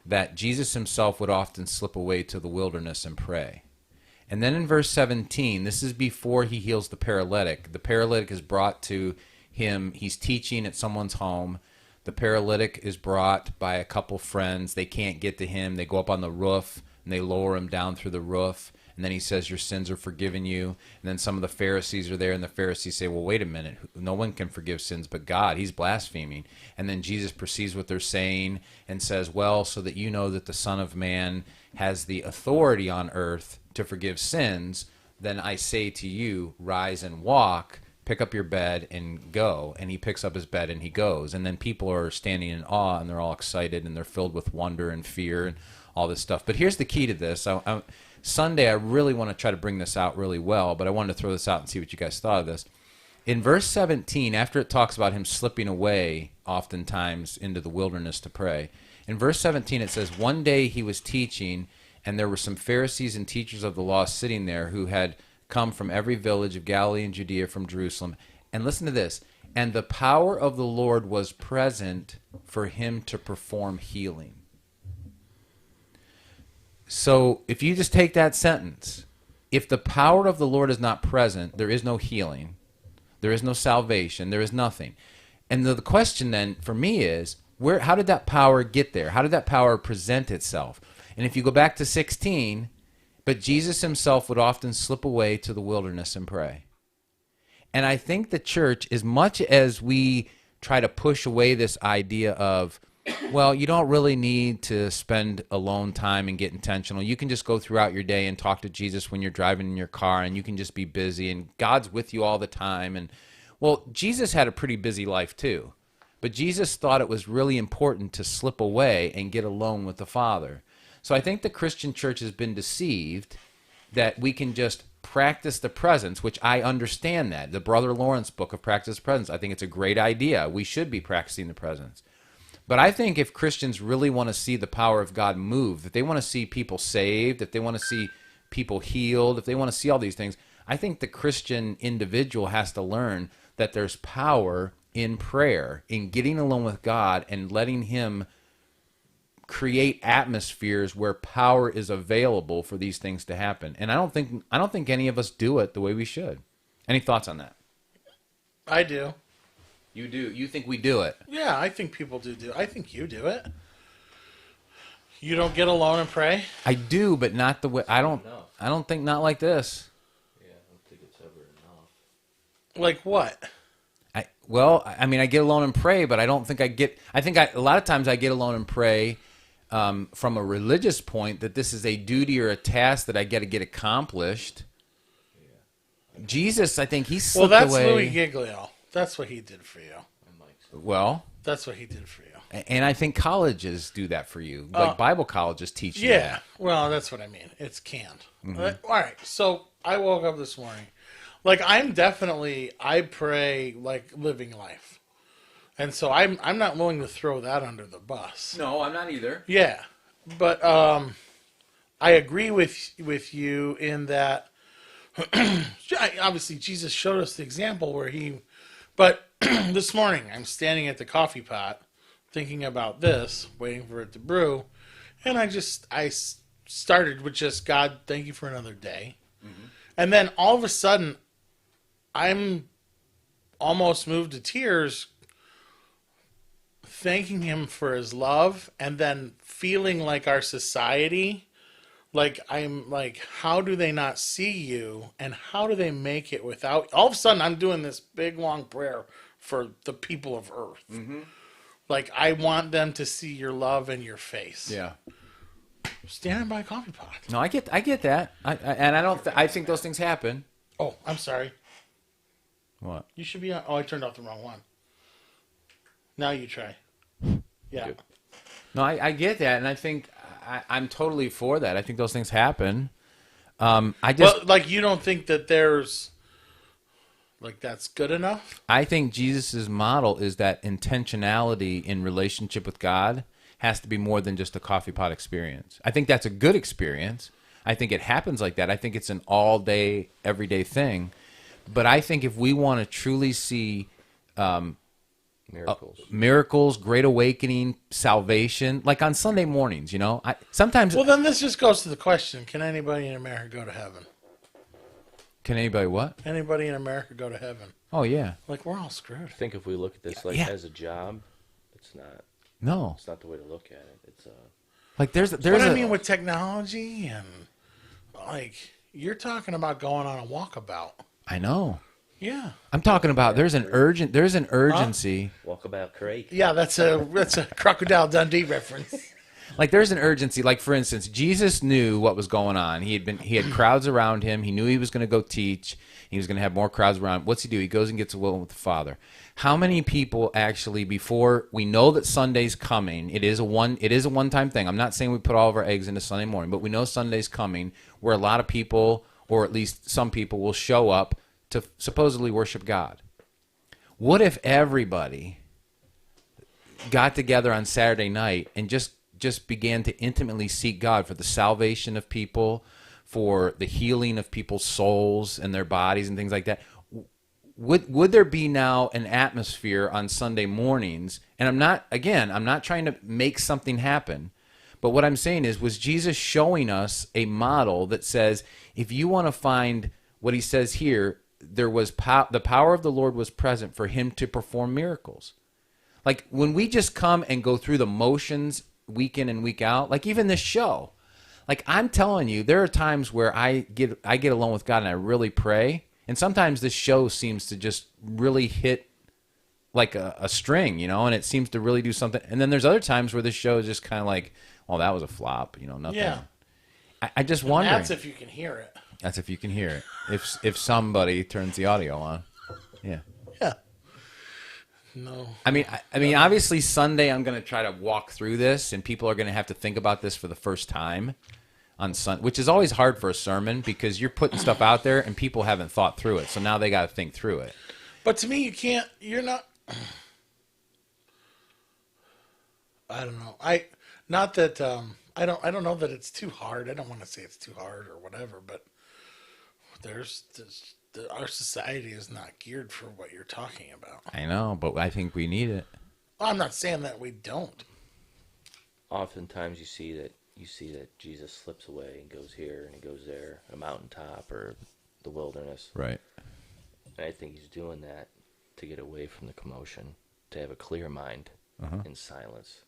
that Jesus himself would often slip away to the wilderness and pray. And then in verse 17, this is before he heals the paralytic. The paralytic is brought to him. He's teaching at someone's home. The paralytic is brought by a couple friends. They can't get to him. They go up on the roof, and they lower him down through the roof. And then he says, your sins are forgiven you. And then some of the Pharisees are there, and the Pharisees say, well, wait a minute. No one can forgive sins but God. He's blaspheming. And then Jesus perceives what they're saying and says, well, so that you know that the Son of Man has the authority on earth to forgive sins, then I say to you, rise and walk, pick up your bed and go. And he picks up his bed and he goes. And then people are standing in awe, and they're all excited, and they're filled with wonder and fear and all this stuff. But here's the key to this. Sunday, I really want to try to bring this out really well, but I wanted to throw this out and see what you guys thought of this. In verse 17, after it talks about him slipping away oftentimes into the wilderness to pray, in verse 17 it says, one day he was teaching, and there were some Pharisees and teachers of the law sitting there who had come from every village of Galilee and Judea, from Jerusalem. And listen to this. And the power of the Lord was present for him to perform healing. So if you just take that sentence, if the power of the Lord is not present, there is no healing, there is no salvation, there is nothing. And the question then for me is, how did that power get there? How did that power present itself? And if you go back to 16, but Jesus himself would often slip away to the wilderness and pray. And I think the church, as much as we try to push away this idea of, well, you don't really need to spend alone time and get intentional. You can just go throughout your day and talk to Jesus when you're driving in your car, and you can just be busy, and God's with you all the time. And well, Jesus had a pretty busy life too. But Jesus thought it was really important to slip away and get alone with the Father. So I think the Christian church has been deceived that we can just practice the presence, which I understand that. The Brother Lawrence book of Practice the Presence, I think it's a great idea. We should be practicing the presence. But I think if Christians really want to see the power of God move, if they want to see people saved, if they want to see people healed, if they want to see all these things, I think the Christian individual has to learn that there's power in prayer, in getting alone with God and letting him create atmospheres where power is available for these things to happen. And I don't think any of us do it the way we should. Any thoughts on that? I do. You do. You think we do it? Yeah, I think people do. I think you do it. You don't get alone and pray? I do, but not the way. I don't think not like this. Yeah, I don't think it's ever enough. Like what? I mean, I get alone and pray, but I don't think a lot of times I get alone and pray from a religious point that this is a duty or a task that I got to get accomplished. Yeah. Jesus, I think he slipped away. Well, that's Louis Giglio. That's what he did for you. Well, that's what he did for you. And I think colleges do that for you. Like Bible colleges teach you that. Yeah, well, that's what I mean. It's canned. Mm-hmm. All right, so I woke up this morning. Like, I pray like living life. And so I'm not willing to throw that under the bus. No, I'm not either. Yeah. But I agree with you in that obviously Jesus showed us the example where but this morning I'm standing at the coffee pot thinking about this, waiting for it to brew, and I started with just, God, thank you for another day. Mm-hmm. And then all of a sudden I'm almost moved to tears thanking him for his love, and then feeling like our society, like I'm like, how do they not see you, and how do they make it without? All of a sudden I'm doing this big long prayer for the people of earth. Mm-hmm. Like, I want them to see your love in your face. Yeah. Standing by a coffee pot. No, I get that. I think those things happen. Oh, I'm sorry. What? You should be on. Oh, I turned off the wrong one. Now you try. Yeah. Good. No, I get that, and I think I'm totally for that. I think those things happen. Like, you don't think that there's, like, that's good enough? I think Jesus' model is that intentionality in relationship with God has to be more than just a coffee pot experience. I think that's a good experience, I think it happens like that. I think it's an all-day, everyday thing. But I think if we want to truly see miracles, great awakening, salvation, like on Sunday mornings, sometimes. Well, then this just goes to the question: can anybody in America go to heaven? Can anybody what? Anybody in America go to heaven? Oh yeah. Like we're all screwed. I think if we look at this as a job, it's not. No. It's not the way to look at it. It's like there's. But I mean, with technology and like you're talking about going on a walkabout. I know. Yeah. I'm talking about there's an urgency. Walkabout Craig. Yeah, that's a Crocodile Dundee reference. Like there's an urgency. Like for instance, Jesus knew what was going on. He had crowds around him. He knew he was going to go teach. He was going to have more crowds around. What's he do? He goes and gets a will with the Father. How many people actually, before we know that Sunday's coming, it is a one-time thing. I'm not saying we put all of our eggs into Sunday morning, but we know Sunday's coming where a lot of people, or at least some people, will show up to supposedly worship God. What if everybody got together on Saturday night and just began to intimately seek God for the salvation of people, for the healing of people's souls and their bodies and things like that? Would there be now an atmosphere on Sunday mornings? And I'm not trying to make something happen, but what I'm saying is, was Jesus showing us a model that says, if you want to find what he says here, there was the power of the Lord was present for him to perform miracles. Like when we just come and go through the motions week in and week out, like even this show, like I'm telling you, there are times where I get alone with God and I really pray. And sometimes this show seems to just really hit like a string, and it seems to really do something. And then there's other times where this show is just kind of like, well, that was a flop, nothing. Yeah. I just wonder. That's if you can hear it. That's if you can hear it. If somebody turns the audio on. Yeah. Yeah. No. I mean, obviously Sunday I'm going to try to walk through this, and people are going to have to think about this for the first time on Sunday, which is always hard for a sermon because you're putting stuff out there and people haven't thought through it. So now they got to think through it. But to me, you're not. I don't know. I don't know that it's too hard. I don't want to say it's too hard or whatever, but our society is not geared for what you're talking about. I know, but I think we need it. Well, I'm not saying that we don't. Oftentimes you see that Jesus slips away and goes here and he goes there, a mountaintop or the wilderness. Right. And I think he's doing that to get away from the commotion, to have a clear mind in silence.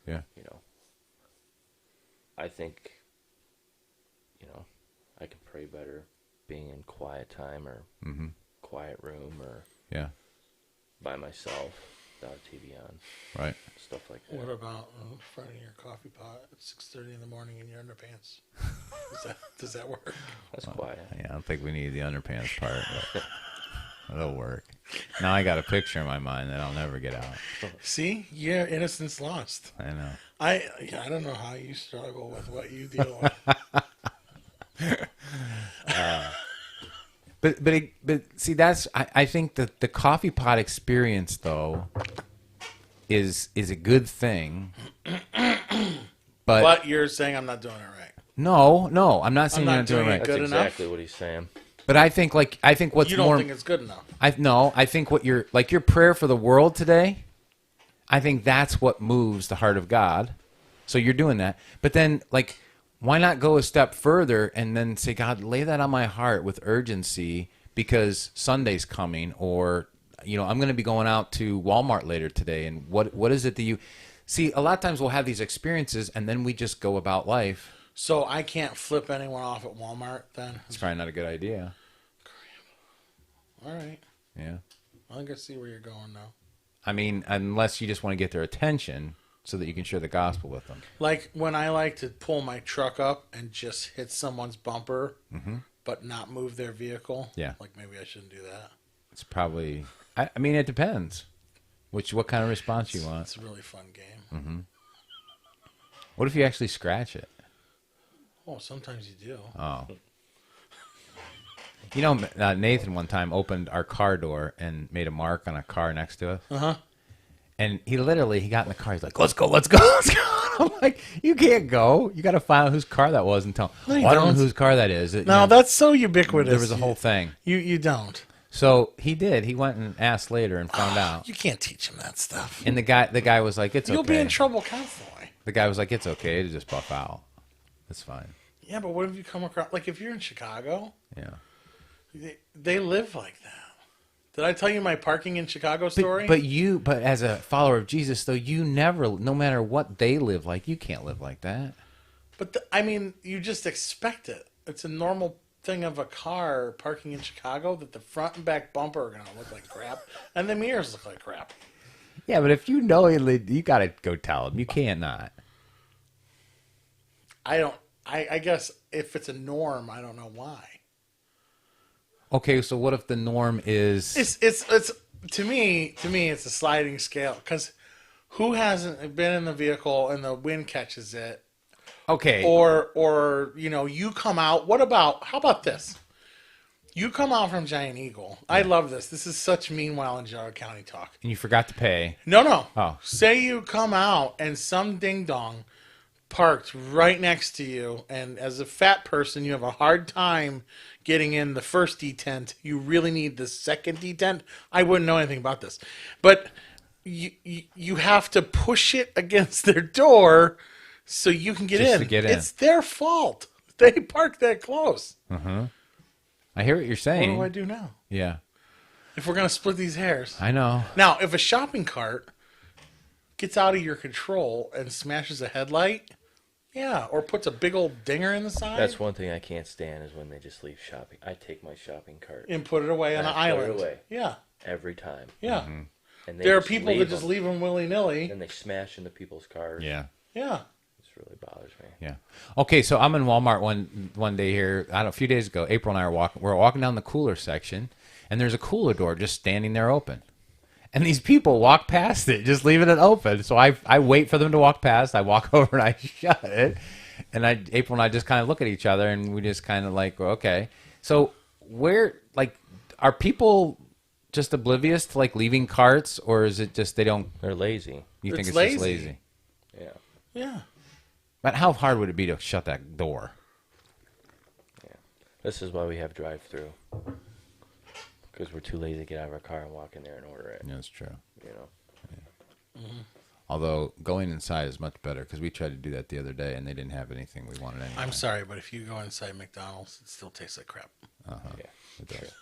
Yeah. I think, I can pray better being in quiet time or quiet room or by myself without a TV on. Right. Stuff like that. What about in front of your coffee pot at 6:30 in the morning in your underpants? Does that work? That's quiet. Yeah, I don't think we need the underpants part, but it'll work. Now I got a picture in my mind that I'll never get out. See? Yeah, innocence lost. I know. I don't know how you struggle with what you deal with. But see, I think that the coffee pot experience though is a good thing. But you're saying I'm not doing it right. No, I'm not saying you're not doing it right. That's exactly what he's saying. But I think what's you don't more. think it's good enough. I think what your prayer for the world today, I think that's what moves the heart of God. So you're doing that. But then why not go a step further and then say, God, lay that on my heart with urgency because Sunday's coming, or I'm going to be going out to Walmart later today, and what is it that you see? A lot of times we'll have these experiences and then we just go about life. So I can't flip anyone off at Walmart then? It's probably not a good idea. All right. Yeah. I think I see where you're going now. I mean, unless you just want to get their attention so that you can share the gospel with them. Like when I like to pull my truck up and just hit someone's bumper, but not move their vehicle. Yeah. Like maybe I shouldn't do that. It's probably, I mean, it depends. What kind of response you want. It's a really fun game. Mm-hmm. What if you actually scratch it? Oh, sometimes you do. Oh. Nathan one time opened our car door and made a mark on a car next to us. Uh-huh. And he got in the car. He's like, let's go. And I'm like, you can't go. You got to find out whose car that was and tell them. No, I don't know whose car that is. No, that's so ubiquitous. There was a whole thing. You don't. So he did. He went and asked later and found out. You can't teach him that stuff. And the guy was like, it's okay. You'll be in trouble constantly. The guy was like, it's okay to just buff out. It's fine. Yeah, but what if you come across, like if you're in Chicago, Yeah, they live like that. Did I tell you my parking in Chicago story? But as a follower of Jesus, though, you never, no matter what they live like, you can't live like that. But I mean, you just expect it. It's a normal thing of a car parking in Chicago that the front and back bumper are going to look like crap and the mirrors look like crap. Yeah, but if you know you got to go tell them. You can't not. I guess if it's a norm, I don't know why. Okay, so what if the norm is... It's to me, it's a sliding scale. Because who hasn't been in the vehicle and the wind catches it? Okay. Or you come out. How about this? You come out from Giant Eagle. I love this. This is such meanwhile in Geauga County talk. And you forgot to pay. No. Oh. Say you come out and some ding dong parked right next to you, and as a fat person, you have a hard time getting in the first detent. You really need the second detent. I wouldn't know anything about this, but you have to push it against their door so you can get Just in. to get in. It's their fault. They parked that close. Mm-hmm. I hear what you're saying. What do I do now? Yeah. If we're going to split these hairs. I know. Now, if a shopping cart gets out of your control and smashes a headlight, yeah, or puts a big old dinger in the side. That's one thing I can't stand is when they just leave shopping. I take my shopping cart and put it away on an island. Put it away. Yeah. Every time. Yeah. Mm-hmm. And there are people that just leave them willy-nilly. And they smash into people's cars. Yeah. Yeah. This really bothers me. Yeah. Okay, so I'm in Walmart one day here, a few days ago. April and I we're walking down the cooler section, and there's a cooler door just standing there open. And these people walk past it, just leaving it open. So I wait for them to walk past. I walk over and I shut it. And April and I just kind of look at each other, and we just kind of like, well, okay. So are people just oblivious to like leaving carts, or is it just they're lazy? You think it's just lazy? Yeah. Yeah. But how hard would it be to shut that door? Yeah. This is why we have drive-through. Because we're too lazy to get out of our car and walk in there and order it. Yeah, that's true. You know. Yeah. Mm-hmm. Although going inside is much better because we tried to do that the other day and they didn't have anything we wanted anyway. I'm sorry, but if you go inside McDonald's, it still tastes like crap. Yeah, it does.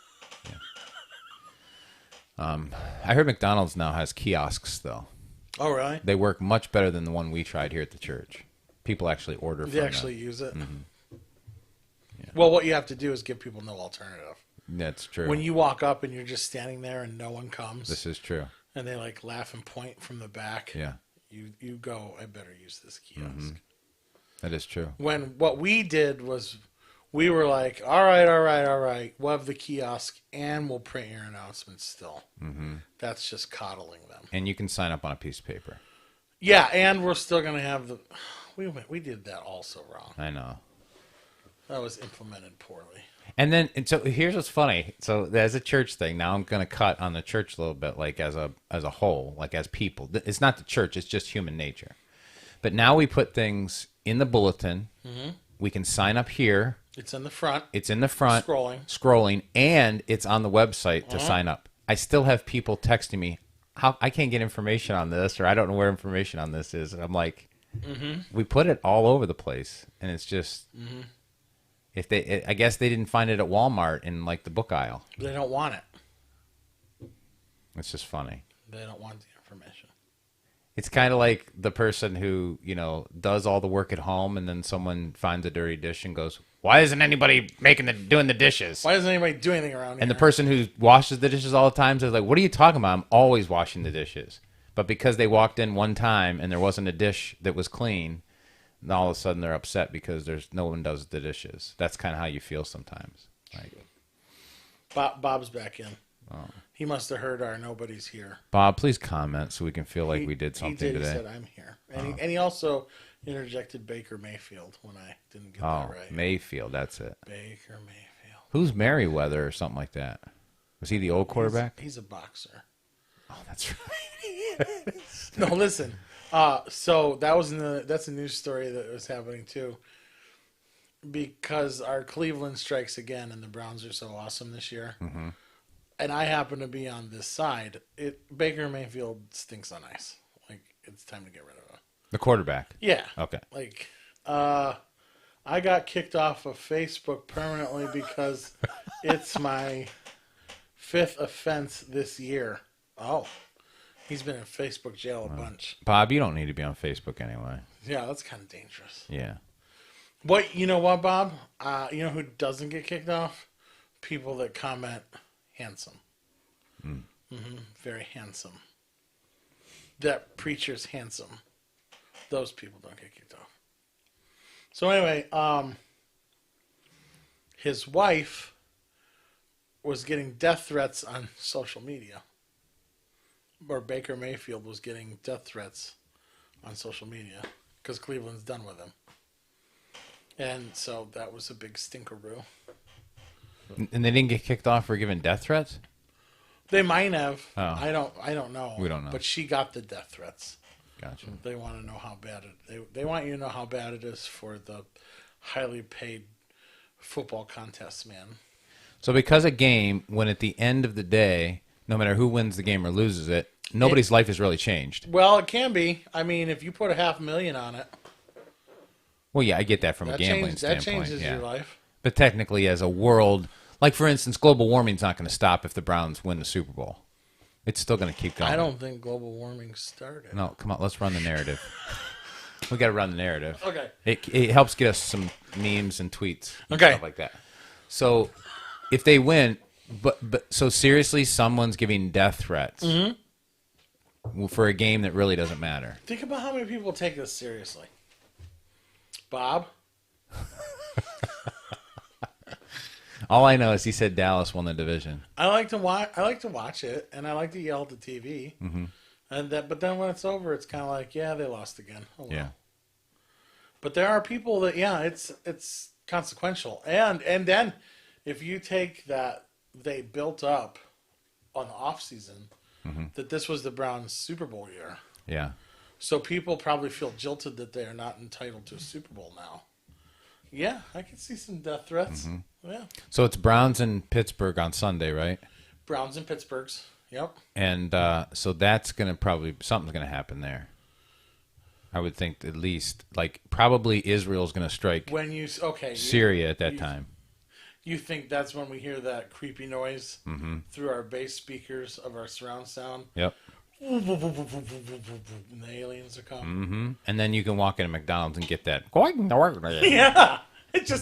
Yeah. I heard McDonald's now has kiosks though. Oh, really? They work much better than the one we tried here at the church. People actually order. They actually use it. Mm-hmm. Yeah. Well, what you have to do is give people no alternative. That's true. When you walk up and you're just standing there and no one comes. This is true. And they like laugh and point from the back. Yeah. You go, I better use this kiosk. Mm-hmm. That is true. When what we did was we were like, all right. We'll have the kiosk and we'll print your announcements still. Mm-hmm. That's just coddling them. And you can sign up on a piece of paper. Yeah, and we're still going to have the... We did that also wrong. I know. That was implemented poorly. And so here's what's funny. So as a church thing, now I'm going to cut on the church a little bit, like as a whole, like as people. It's not the church; it's just human nature. But now we put things in the bulletin. Mm-hmm. We can sign up here. It's in the front. Scrolling, and it's on the website to sign up. I still have people texting me, "How I can't get information on this," or "I don't know where information on this is." And I'm like, we put it all over the place, and it's just. Mm-hmm. I guess they didn't find it at Walmart in like the book aisle. They don't want it. It's just funny. They don't want the information. It's kind of like the person who, does all the work at home and then someone finds a dirty dish and goes, "Why isn't anybody doing the dishes? Why doesn't anybody do anything around here?" And the person who washes the dishes all the time says like, "What are you talking about? I'm always washing the dishes." But because they walked in one time and there wasn't a dish that was clean, and all of a sudden they're upset because no one does the dishes. That's kind of how you feel sometimes. Like, Bob's back in. Oh. He must have heard our nobody's here. Bob, please comment so we can feel like we did something today. He said, "I'm here." And, he also interjected Baker Mayfield when I didn't get that right. Mayfield, that's it. Baker Mayfield. Who's Merriweather or something like that? Was he the old quarterback? He's a boxer. Oh, that's right. No, listen. So that's a news story that was happening too. Because our Cleveland strikes again, and the Browns are so awesome this year. Mm-hmm. And I happen to be on this side. Baker Mayfield stinks on ice. Like, it's time to get rid of him. The quarterback. Yeah. Okay. Like, I got kicked off of Facebook permanently because it's my 5th offense this year. Oh, he's been in Facebook jail a bunch. Bob, you don't need to be on Facebook anyway. Yeah, that's kind of dangerous. Yeah. You know what, Bob? You know who doesn't get kicked off? People that comment handsome. Very handsome. That preacher's handsome. Those people don't get kicked off. So anyway, his wife was getting death threats on social media. Or Baker Mayfield was getting death threats on social media because Cleveland's done with him. And so that was a big stinkeroo. And they didn't get kicked off for giving death threats? They might have. Oh. I don't know. We don't know. But she got the death threats. Gotcha. They want to know how bad they want you to know how bad it is for the highly paid football contest man. So because a game, when at the end of the day, no matter who wins the game or loses it, nobody's life has really changed. Well, it can be. I mean, if you put $500,000 on it. Well, yeah, I get that from a gambling standpoint. That changes yeah. your life. But technically, as a world, like for instance, global warming's not going to stop if the Browns win the Super Bowl. It's still going to keep going. I don't think global warming started. No, come on, let's run the narrative. We got to run the narrative. Okay. It helps get us some memes and tweets. And Okay. Stuff like that. So, if they win, but so seriously, someone's giving death threats for a game that really doesn't matter. Think about how many people take this seriously. Bob? All I know is he said Dallas won the division. I like to watch it, and I like to yell at the TV. Mm-hmm. But then when it's over, it's kind of like, yeah, they lost again. Oh, well. Yeah. But there are people that, it's consequential, and then if you take that they built up on the off season that this was the Browns' Super Bowl year. Yeah. So people probably feel jilted that they are not entitled to a Super Bowl now. Yeah, I can see some death threats. Yeah. So it's Browns and Pittsburgh on Sunday, right? Browns and Pittsburgh's. Yep. And so that's going to something's going to happen there. I would think at least, like, probably Israel's going to strike Syria at that time. You think that's when we hear that creepy noise through our bass speakers of our surround sound? Yep. And the aliens are coming. Mm-hmm. And then you can walk into McDonald's and get that. Yeah.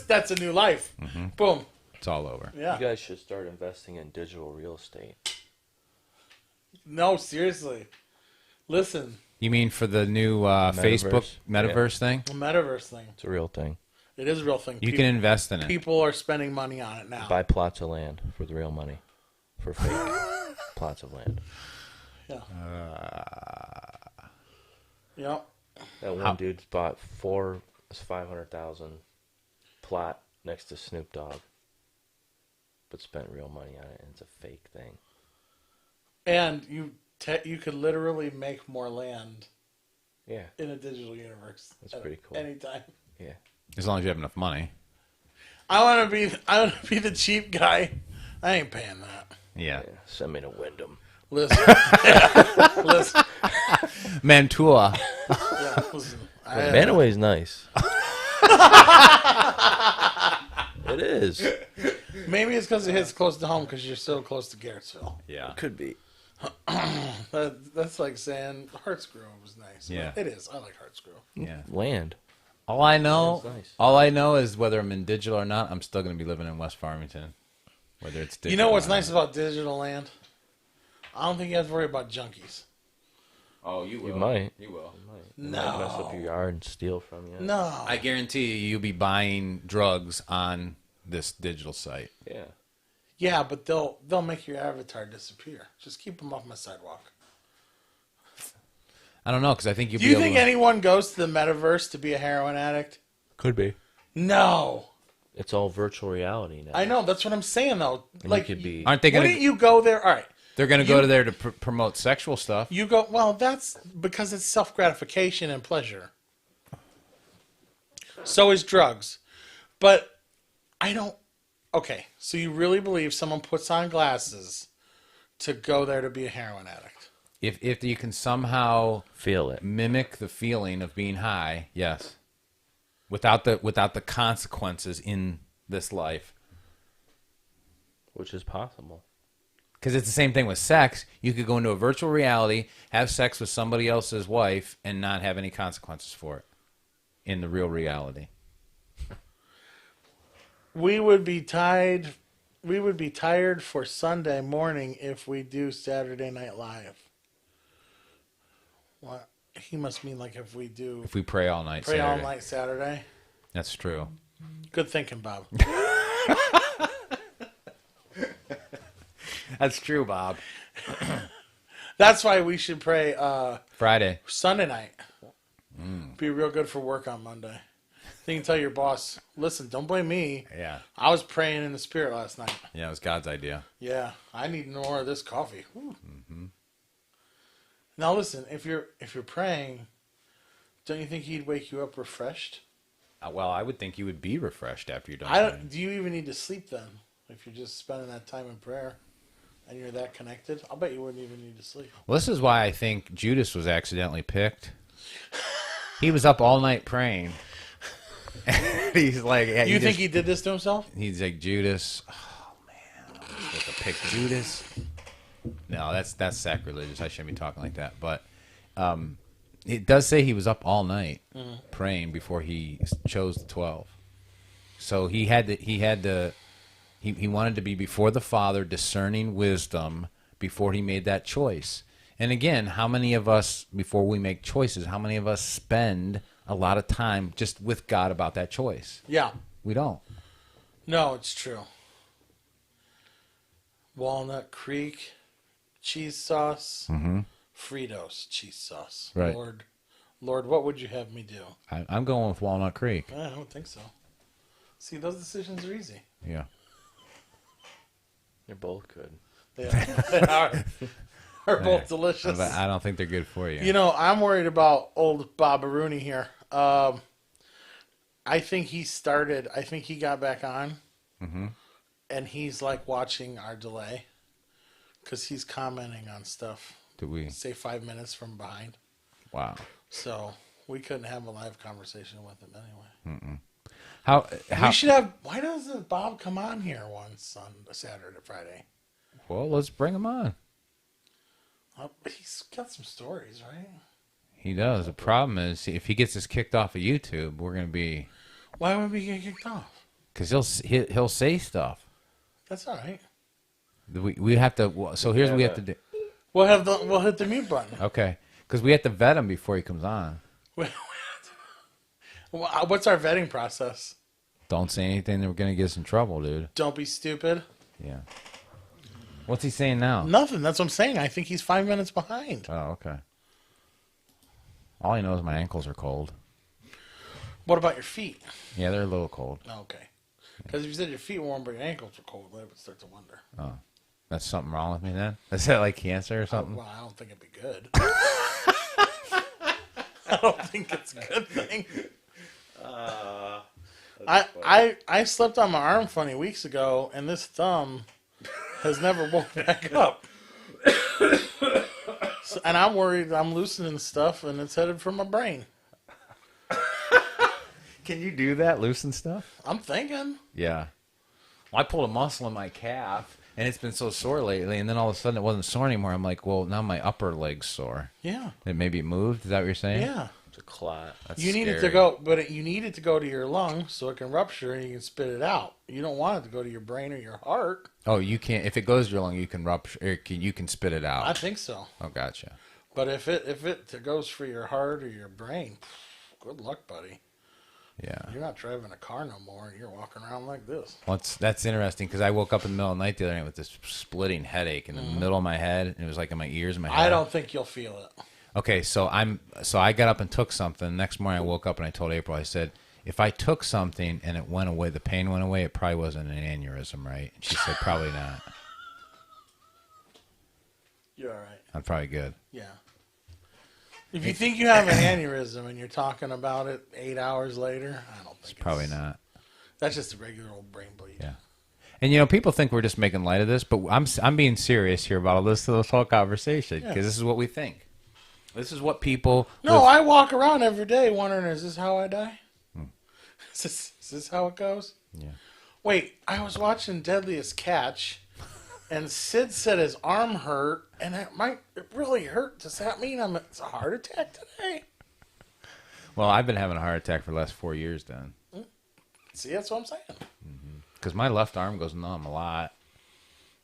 That's a new life. Boom. It's all over. Yeah. You guys should start investing in digital real estate. No, seriously. Listen. You mean for the new Facebook metaverse thing? The metaverse thing. It's a real thing. It is a real thing. You can invest in it. People are spending money on it now. Buy plots of land for the real money. For fake plots of land. Yeah. Yep. That one dude bought 500,000 plot next to Snoop Dogg, but spent real money on it, and it's a fake thing. And you could literally make more land. Yeah. In a digital universe. That's pretty cool. Anytime. Yeah. As long as you have enough money. I want to be the cheap guy. I ain't paying that. Yeah. Send me to Wyndham. Listen. Listen. Mantua. Yeah, listen. Manaway's nice. It is. Maybe it's because it hits close to home because you're so close to Garrettsville. Yeah. It could be. That's like saying Hartsgrove was nice. Yeah. It is. I like Hartsgrove. Yeah. Land. All I know, Nice. all I know is whether I'm in digital or not, I'm still going to be living in West Farmington. Whether it's digital. You know what's or not. nice about digital land? I don't think you have to worry about junkies. Oh, you will. You might. You will. They might mess up your yard and steal from you. No. I guarantee you'll be buying drugs on this digital site. Yeah. Yeah, but they'll make your avatar disappear. Just keep them off my sidewalk. I don't know, because I think you'll Do be you able think to... anyone goes to the metaverse to be a heroin addict? Could be. No. It's all virtual reality now. I know. That's what I'm saying, though. And like, you could be. Aren't they going wouldn't you go there? All right. They're going to go to there to promote sexual stuff. You go, well, that's because it's self-gratification and pleasure. So is drugs. But I don't... Okay, so you really believe someone puts on glasses to go there to be a heroin addict? If you can somehow Feel it. mimic the feeling of being high, yes. Without the consequences in this life. Which is possible. Because it's the same thing with sex. You could go into a virtual reality, have sex with somebody else's wife, and not have any consequences for it in the real reality. We would be tired for Sunday morning if we do Saturday Night Live. What? He must mean like if we do... If we pray all night Pray Saturday. all night Saturday. That's true. Good thinking, Bob. That's true, Bob. That's why we should pray Friday. Sunday night. Be real good for work on Monday. Then you can tell your boss, listen, don't blame me. Yeah. I was praying in the spirit last night. Yeah, it was God's idea. Yeah, I need more of this coffee. Mm-hmm. Now listen, if you're praying, don't you think he'd wake you up refreshed? Well, I would think you would be refreshed after you're done praying. Do you even need to sleep then? If you're just spending that time in prayer and you're that connected, I'll bet you wouldn't even need to sleep. Well, this is why I think Judas was accidentally picked. He was up all night praying. He's like, yeah, You think he did this to himself? He's like, Judas. Oh man, I was supposed to pick Judas. No, that's sacrilegious. I shouldn't be talking like that. But it does say he was up all night praying before he chose the 12. So he wanted to be before the Father, discerning wisdom before he made that choice. And again, how many of us, before we make choices, how many of us spend a lot of time just with God about that choice? Yeah. We don't. No, it's true. Walnut Creek cheese sauce, Fritos cheese sauce. Right. Lord, what would you have me do? I'm going with Walnut Creek. I don't think so. See, those decisions are easy. Yeah. You're both good. They are. They're both delicious. But I don't think they're good for you. You know, I'm worried about old Bob Rooney here. I think he got back on, and he's like watching our delay because he's commenting on stuff. Did we? Say 5 minutes from behind. Wow. So we couldn't have a live conversation with him anyway. How? We should have. Why doesn't Bob come on here once on Saturday, Friday? Well, let's bring him on. He's got some stories, right? He does. The problem is, if he gets us kicked off of YouTube, we're gonna be. Why would we get kicked off? Because he'll say stuff. That's all right. We have to. So here's what we have to do. We'll hit the mute button. Okay. Because we have to vet him before he comes on. What's our vetting process? Don't say anything that we're gonna get us in trouble, dude. Don't be stupid. Yeah. What's he saying now? Nothing. That's what I'm saying. I think he's 5 minutes behind. Oh, okay. All I know is my ankles are cold. What about your feet? Yeah, they're a little cold. Okay. Because if you said your feet were warm but your ankles were cold, I would start to wonder. Oh. That's something wrong with me then? Is that like cancer or something? Well, I don't think it'd be good. I don't think it's a good thing. I slept on my arm funny weeks ago, and this thumb has never woke back up. And I'm worried I'm loosening stuff, and it's headed for my brain. Can you do that, loosen stuff? I'm thinking. Yeah. Well, I pulled a muscle in my calf, and it's been so sore lately, and then all of a sudden it wasn't sore anymore. I'm like, well, now my upper leg's sore. Yeah. It maybe moved? Is that what you're saying? Yeah. It's a clot. That's You need it to scary. go, but you need it to go to your lungs so it can rupture and you can spit it out. You don't want it to go to your brain or your heart. Oh, you can't. If it goes to your lung, you can rupture. Or you can spit it out. I think so. Oh, gotcha. But if it goes for your heart or your brain, good luck, buddy. Yeah. You're not driving a car no more. You're walking around like this. Well, that's interesting because I woke up in the middle of the night the other night with this splitting headache in the middle of my head, and it was like in my ears and my head. I don't think you'll feel it. Okay, so I got up and took something. Next morning I woke up and I told April, I said, if I took something and it went away, the pain went away, it probably wasn't an aneurysm, right? And she said, probably not. You're all right. I'm probably good. Yeah. If you think you have an aneurysm and you're talking about it 8 hours later, I don't think it's Probably not. That's just a regular old brain bleed. Yeah. And, people think we're just making light of this, but I'm being serious here about all this whole conversation because this is what we think. This is what people... No, I walk around every day wondering, is this how I die? Is this how it goes? Yeah. Wait, I was watching Deadliest Catch, and Sid said his arm hurt, and it really hurt. Does that mean it's a heart attack today? Well, I've been having a heart attack for the last 4 years, then. See, that's what I'm saying. Because my left arm goes numb a lot.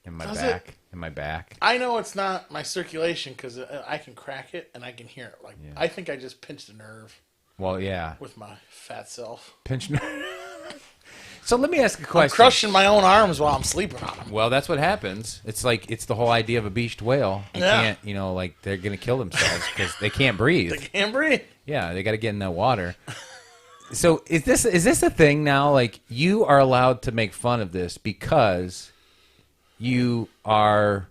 In my back. In my back. I know it's not my circulation because I can crack it and I can hear it. I think I just pinched a nerve. Well, yeah. With my fat self. Pinch nerve. So let me ask a question. I'm crushing my own arms while I'm sleeping on them. Well, that's what happens. It's the whole idea of a beached whale. You can't, they're going to kill themselves because they can't breathe. They can't breathe. Yeah, they got to get in that water. So is this a thing now? Like, you are allowed to make fun of this because you are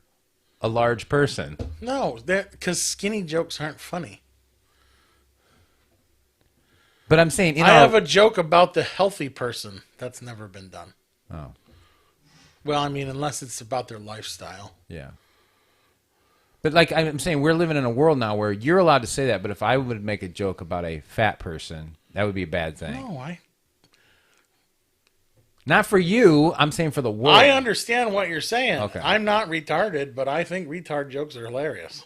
a large person? No, because skinny jokes aren't funny. But I'm saying, I have a joke about the healthy person that's never been done. Oh. Well, I mean, unless it's about their lifestyle. Yeah. But like I'm saying, we're living in a world now where you're allowed to say that, but if I would make a joke about a fat person, that would be a bad thing. No, Not for you. I'm saying for the world. I understand what you're saying. Okay. I'm not retarded, but I think retard jokes are hilarious.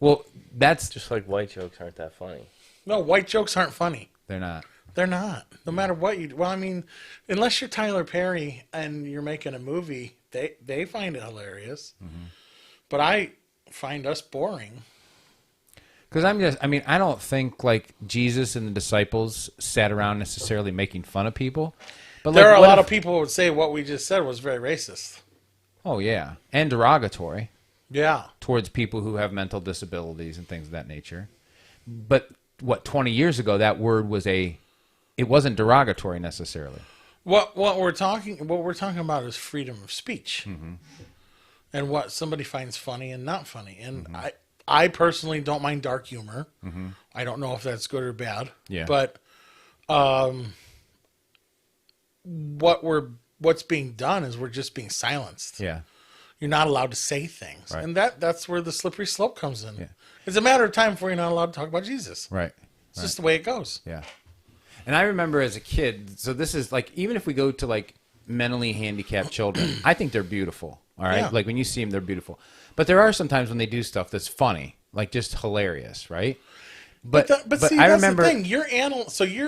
Well, that's... Just like white jokes aren't that funny. No, white jokes aren't funny. They're not. They're not. No matter what you... Well, I mean, unless you're Tyler Perry and you're making a movie, they find it hilarious. Mm-hmm. But I find us boring. Because I don't think like Jesus and the disciples sat around necessarily making fun of people. But there are a lot of people who would say what we just said was very racist. Oh, yeah. And derogatory. Yeah. Towards people who have mental disabilities and things of that nature. But 20 years ago, that word was it wasn't derogatory necessarily. What we're talking about is freedom of speech. Mm-hmm. And what somebody finds funny and not funny. And mm-hmm. I personally don't mind dark humor. Mm-hmm. I don't know if that's good or bad. Yeah. But what's being done is we're just being silenced. Yeah. You're not allowed to say things. Right. And that's where the slippery slope comes in. Yeah. It's a matter of time before you're not allowed to talk about Jesus. Right. It's just the way it goes. Yeah. And I remember as a kid, so this is like, even if we go to like mentally handicapped children, I think they're beautiful. All right. Yeah. Like when you see them, they're beautiful. But there are some times when they do stuff that's funny, like just hilarious. Right. But see, I that's remember the thing. You're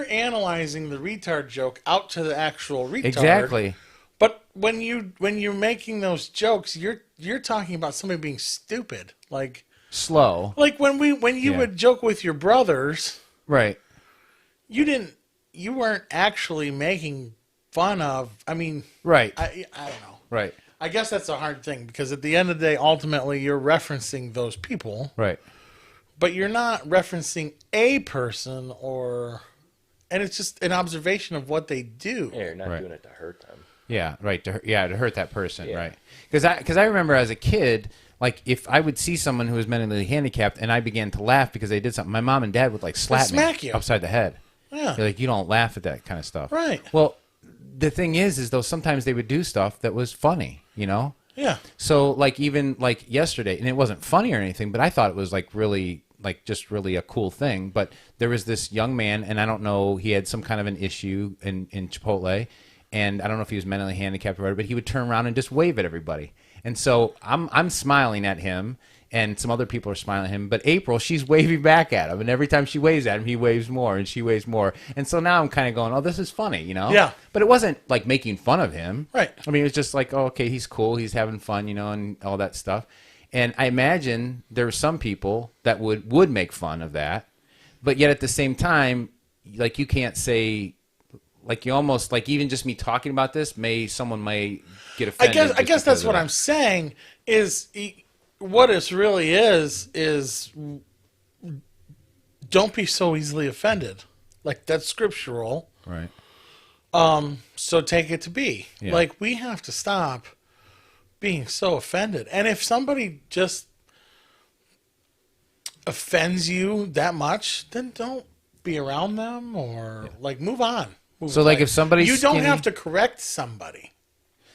analyzing the retard joke out to the actual retard. Exactly. But when you're making those jokes, you're talking about somebody being stupid, like slow. Like when you would joke with your brothers, right? You weren't actually making fun of. I mean, right? I don't know. Right. I guess that's a hard thing because at the end of the day, ultimately, you're referencing those people, right? But you're not referencing a person and it's just an observation of what they do. Yeah, you're not doing it to hurt them. Yeah, right. To hurt that person, right? Because I remember as a kid, like if I would see someone who was mentally handicapped and I began to laugh because they did something, my mom and dad would like smack you upside the head. Yeah, they're like, you don't laugh at that kind of stuff, right? Well, the thing is though sometimes they would do stuff that was funny, you know? Yeah. So like even like yesterday, and it wasn't funny or anything, but I thought it was like really. Like just really a cool thing. But there was this young man, and I don't know, he had some kind of an issue in Chipotle, and I don't know if he was mentally handicapped or whatever, but he would turn around and just wave at everybody. And so I'm smiling at him, and some other people are smiling at him, but April, she's waving back at him, and every time she waves at him, he waves more, and she waves more. And so now I'm kind of going, oh, this is funny, you know? Yeah. But it wasn't like making fun of him. Right. I mean, it was just like, oh, okay, he's cool, he's having fun, you know, and all that stuff. And I imagine there are some people that would make fun of that, but yet at the same time, like you can't say, like you almost like even just me talking about this, someone may get offended. I guess that's what I'm saying is what it really is don't be so easily offended. Like that's scriptural, right? So take it to be. Yeah. Like we have to stop being so offended. And if somebody just offends you that much, then don't be around them or like move on. So like if somebody's you don't skinny, have to correct somebody.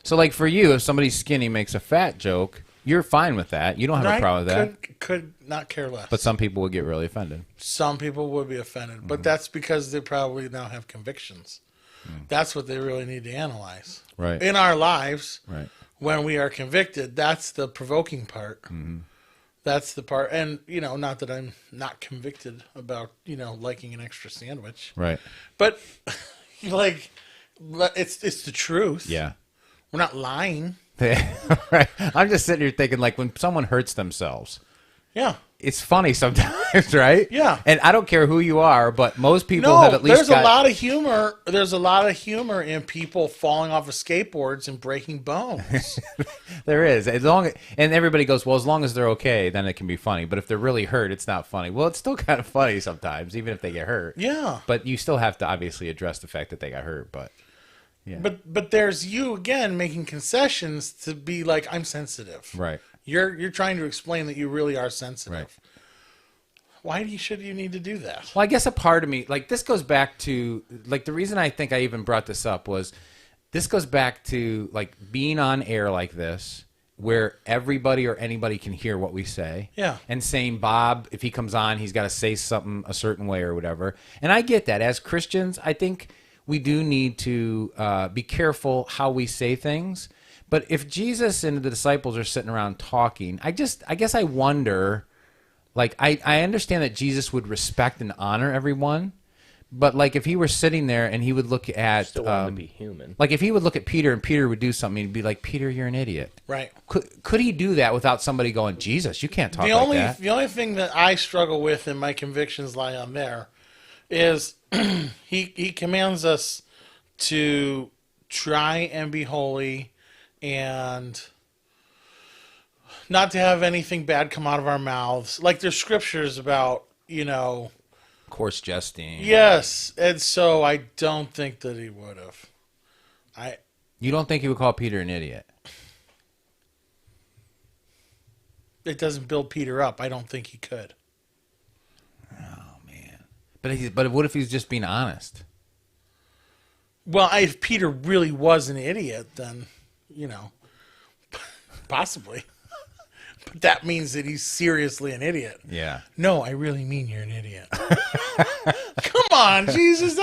So like for you, if somebody skinny makes a fat joke, you're fine with that. You don't have a Right? problem with that. Could not care less. But some people would get really offended. Some people would be offended, but that's because they probably now have convictions. That's what they really need to analyze. Right. In our lives, Right. when we are convicted, that's the provoking part. That's the part. And, not that I'm not convicted about, liking an extra sandwich. Right. But, it's the truth. Yeah. We're not lying. Right. I'm just sitting here thinking, like, when someone hurts themselves, Yeah. it's funny sometimes, right? Yeah. And I don't care who you are, but most people No, have at least there's a lot of humor. There's a lot of humor in people falling off of skateboards and breaking bones. There is. And everybody goes, well, as long as they're okay, then it can be funny. But if they're really hurt, it's not funny. Well, it's still kind of funny sometimes, even if they get hurt. Yeah. But you still have to obviously address the fact that they got hurt. But yeah. But there's you again making concessions to be like, I'm sensitive. Right. You're trying to explain that you really are sensitive. Right. Why should you need to do that? Well, I guess a part of me, like, this goes back to, like, the reason I think I even brought this up was this goes back to, like, being on air like this where everybody or anybody can hear what we say. Yeah. And saying, Bob, if he comes on, he's got to say something a certain way or whatever. And I get that. As Christians, I think we do need to be careful how we say things. But if Jesus and the disciples are sitting around talking, I guess I wonder, like, I understand that Jesus would respect and honor everyone, but like if he were sitting there and he would look at, Still want to be human. like if he would look at Peter and Peter would do something, he'd be like, Peter, you're an idiot. Right. Could he do that without somebody going, Jesus, you can't talk The like only that? the only thing that I struggle with and my convictions lie on there is he commands us to try and be holy and not to have anything bad come out of our mouths. Like there's scriptures about, Coarse jesting. yes. And so I don't think that he would have. You don't think he would call Peter an idiot? It doesn't build Peter up. I don't think he could. Oh, man. But what if he's just being honest? Well, if Peter really was an idiot, then, possibly. But that means that he's seriously an idiot. Yeah. No, I really mean you're an idiot. Come on, Jesus,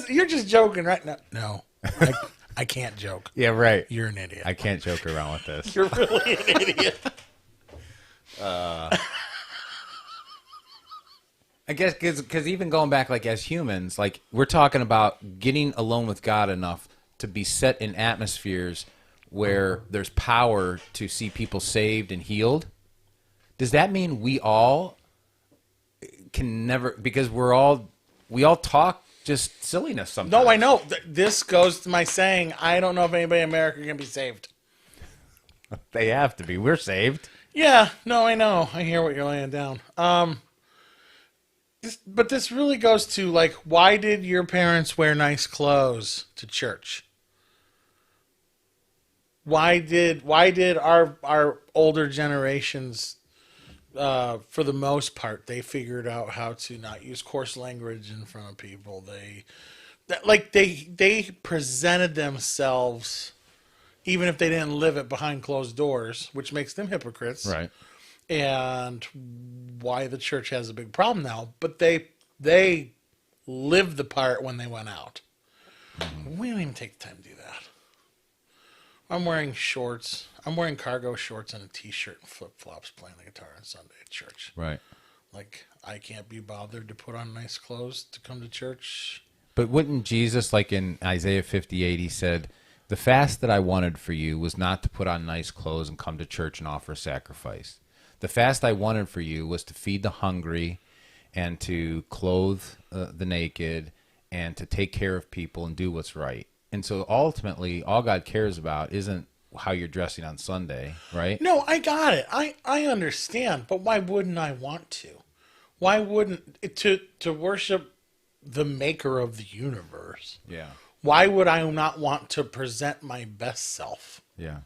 you're just joking right now. No, I can't joke. Yeah, right. You're an idiot. I can't joke around with this. You're really an idiot. I guess because even going back, like, as humans, like, we're talking about getting alone with God enough to be set in atmospheres where there's power to see people saved and healed. Does that mean we all can never, because we all talk just silliness sometimes? No, I know. This goes to my saying, I don't know if anybody in America can be saved. They have to be. We're saved. Yeah, no, I know. I hear what you're laying down. But this really goes to, like, why did your parents wear nice clothes to church? Why did our older generations, for the most part, they figured out how to not use coarse language in front of people. They presented themselves, even if they didn't live it, behind closed doors, which makes them hypocrites. Right. And why the church has a big problem now. But they lived the part when they went out. We don't even take the time to do that. I'm wearing shorts. I'm wearing cargo shorts and a t-shirt and flip-flops playing the guitar on Sunday at church. Right. Like, I can't be bothered to put on nice clothes to come to church. But wouldn't Jesus, like in Isaiah 58, he said, the fast that I wanted for you was not to put on nice clothes and come to church and offer sacrifice. The fast I wanted for you was to feed the hungry and to clothe the naked and to take care of people and do what's right. And so ultimately, all God cares about isn't how you're dressing on Sunday, right? No, I got it. I understand. But why wouldn't I want to? Why wouldn't to worship the maker of the universe? Yeah. Why would I not want to present my best self? Yeah.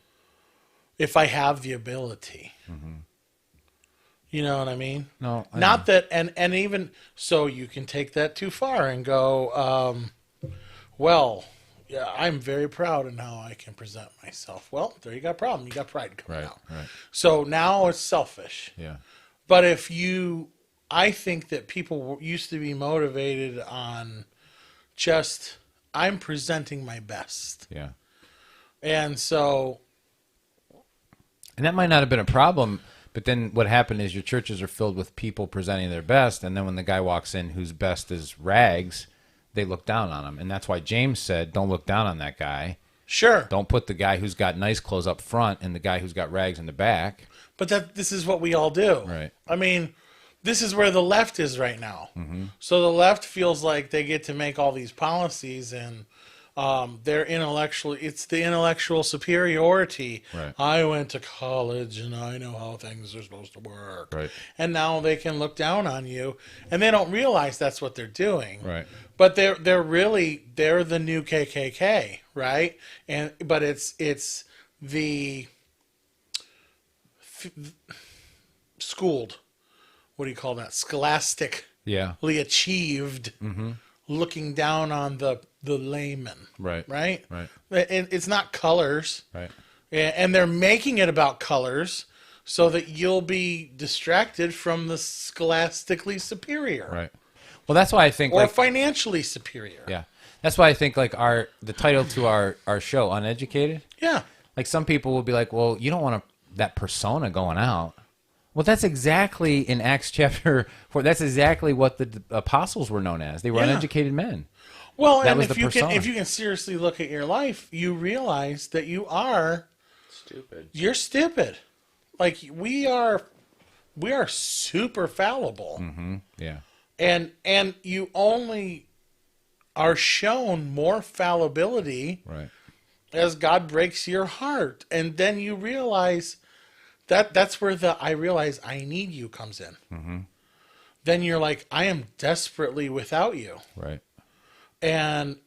if I have the ability. You know what I mean? No, I Not that, and even so, you can take that too far and go, well, yeah, I'm very proud in how I can present myself. Well, there you got a problem. You got pride coming Right, out. right. So now it's selfish. Yeah. But I think that people used to be motivated on just, I'm presenting my best. Yeah. And so, And that might not have been a problem, but then what happened is your churches are filled with people presenting their best, and then when the guy walks in whose best is rags, they look down on him. And that's why James said, don't look down on that guy. sure. Don't put the guy who's got nice clothes up front and the guy who's got rags in the back. But this is what we all do. Right. I mean, this is where the left is right now. So the left feels like they get to make all these policies, and they're intellectually. It's the intellectual superiority. Right. I went to college and I know how things are supposed to work. Right. And now they can look down on you, and they don't realize that's what they're doing. Right. But they're the new KKK, right? But it's the schooled, what do you call that? Scholastically Yeah. achieved, looking down on the layman, Right. right? Right. It's not colors, Right. and they're making it about colors so that you'll be distracted from the scholastically superior, Right. Well, that's why I think or financially superior. yeah. That's why I think the title to our show, Uneducated. Yeah. Like some people will be like, well, you don't want that persona going out. Well, that's exactly in Acts chapter 4. That's exactly what the apostles were known as. They were Yeah. uneducated men. Well, That and was the persona. if you can seriously look at your life, you realize that you're stupid. Like we are super fallible. Yeah. And you only are shown more fallibility Right. as God breaks your heart, and then you realize that's where I realize I need you comes in. Then you're like, I am desperately without you. Right. And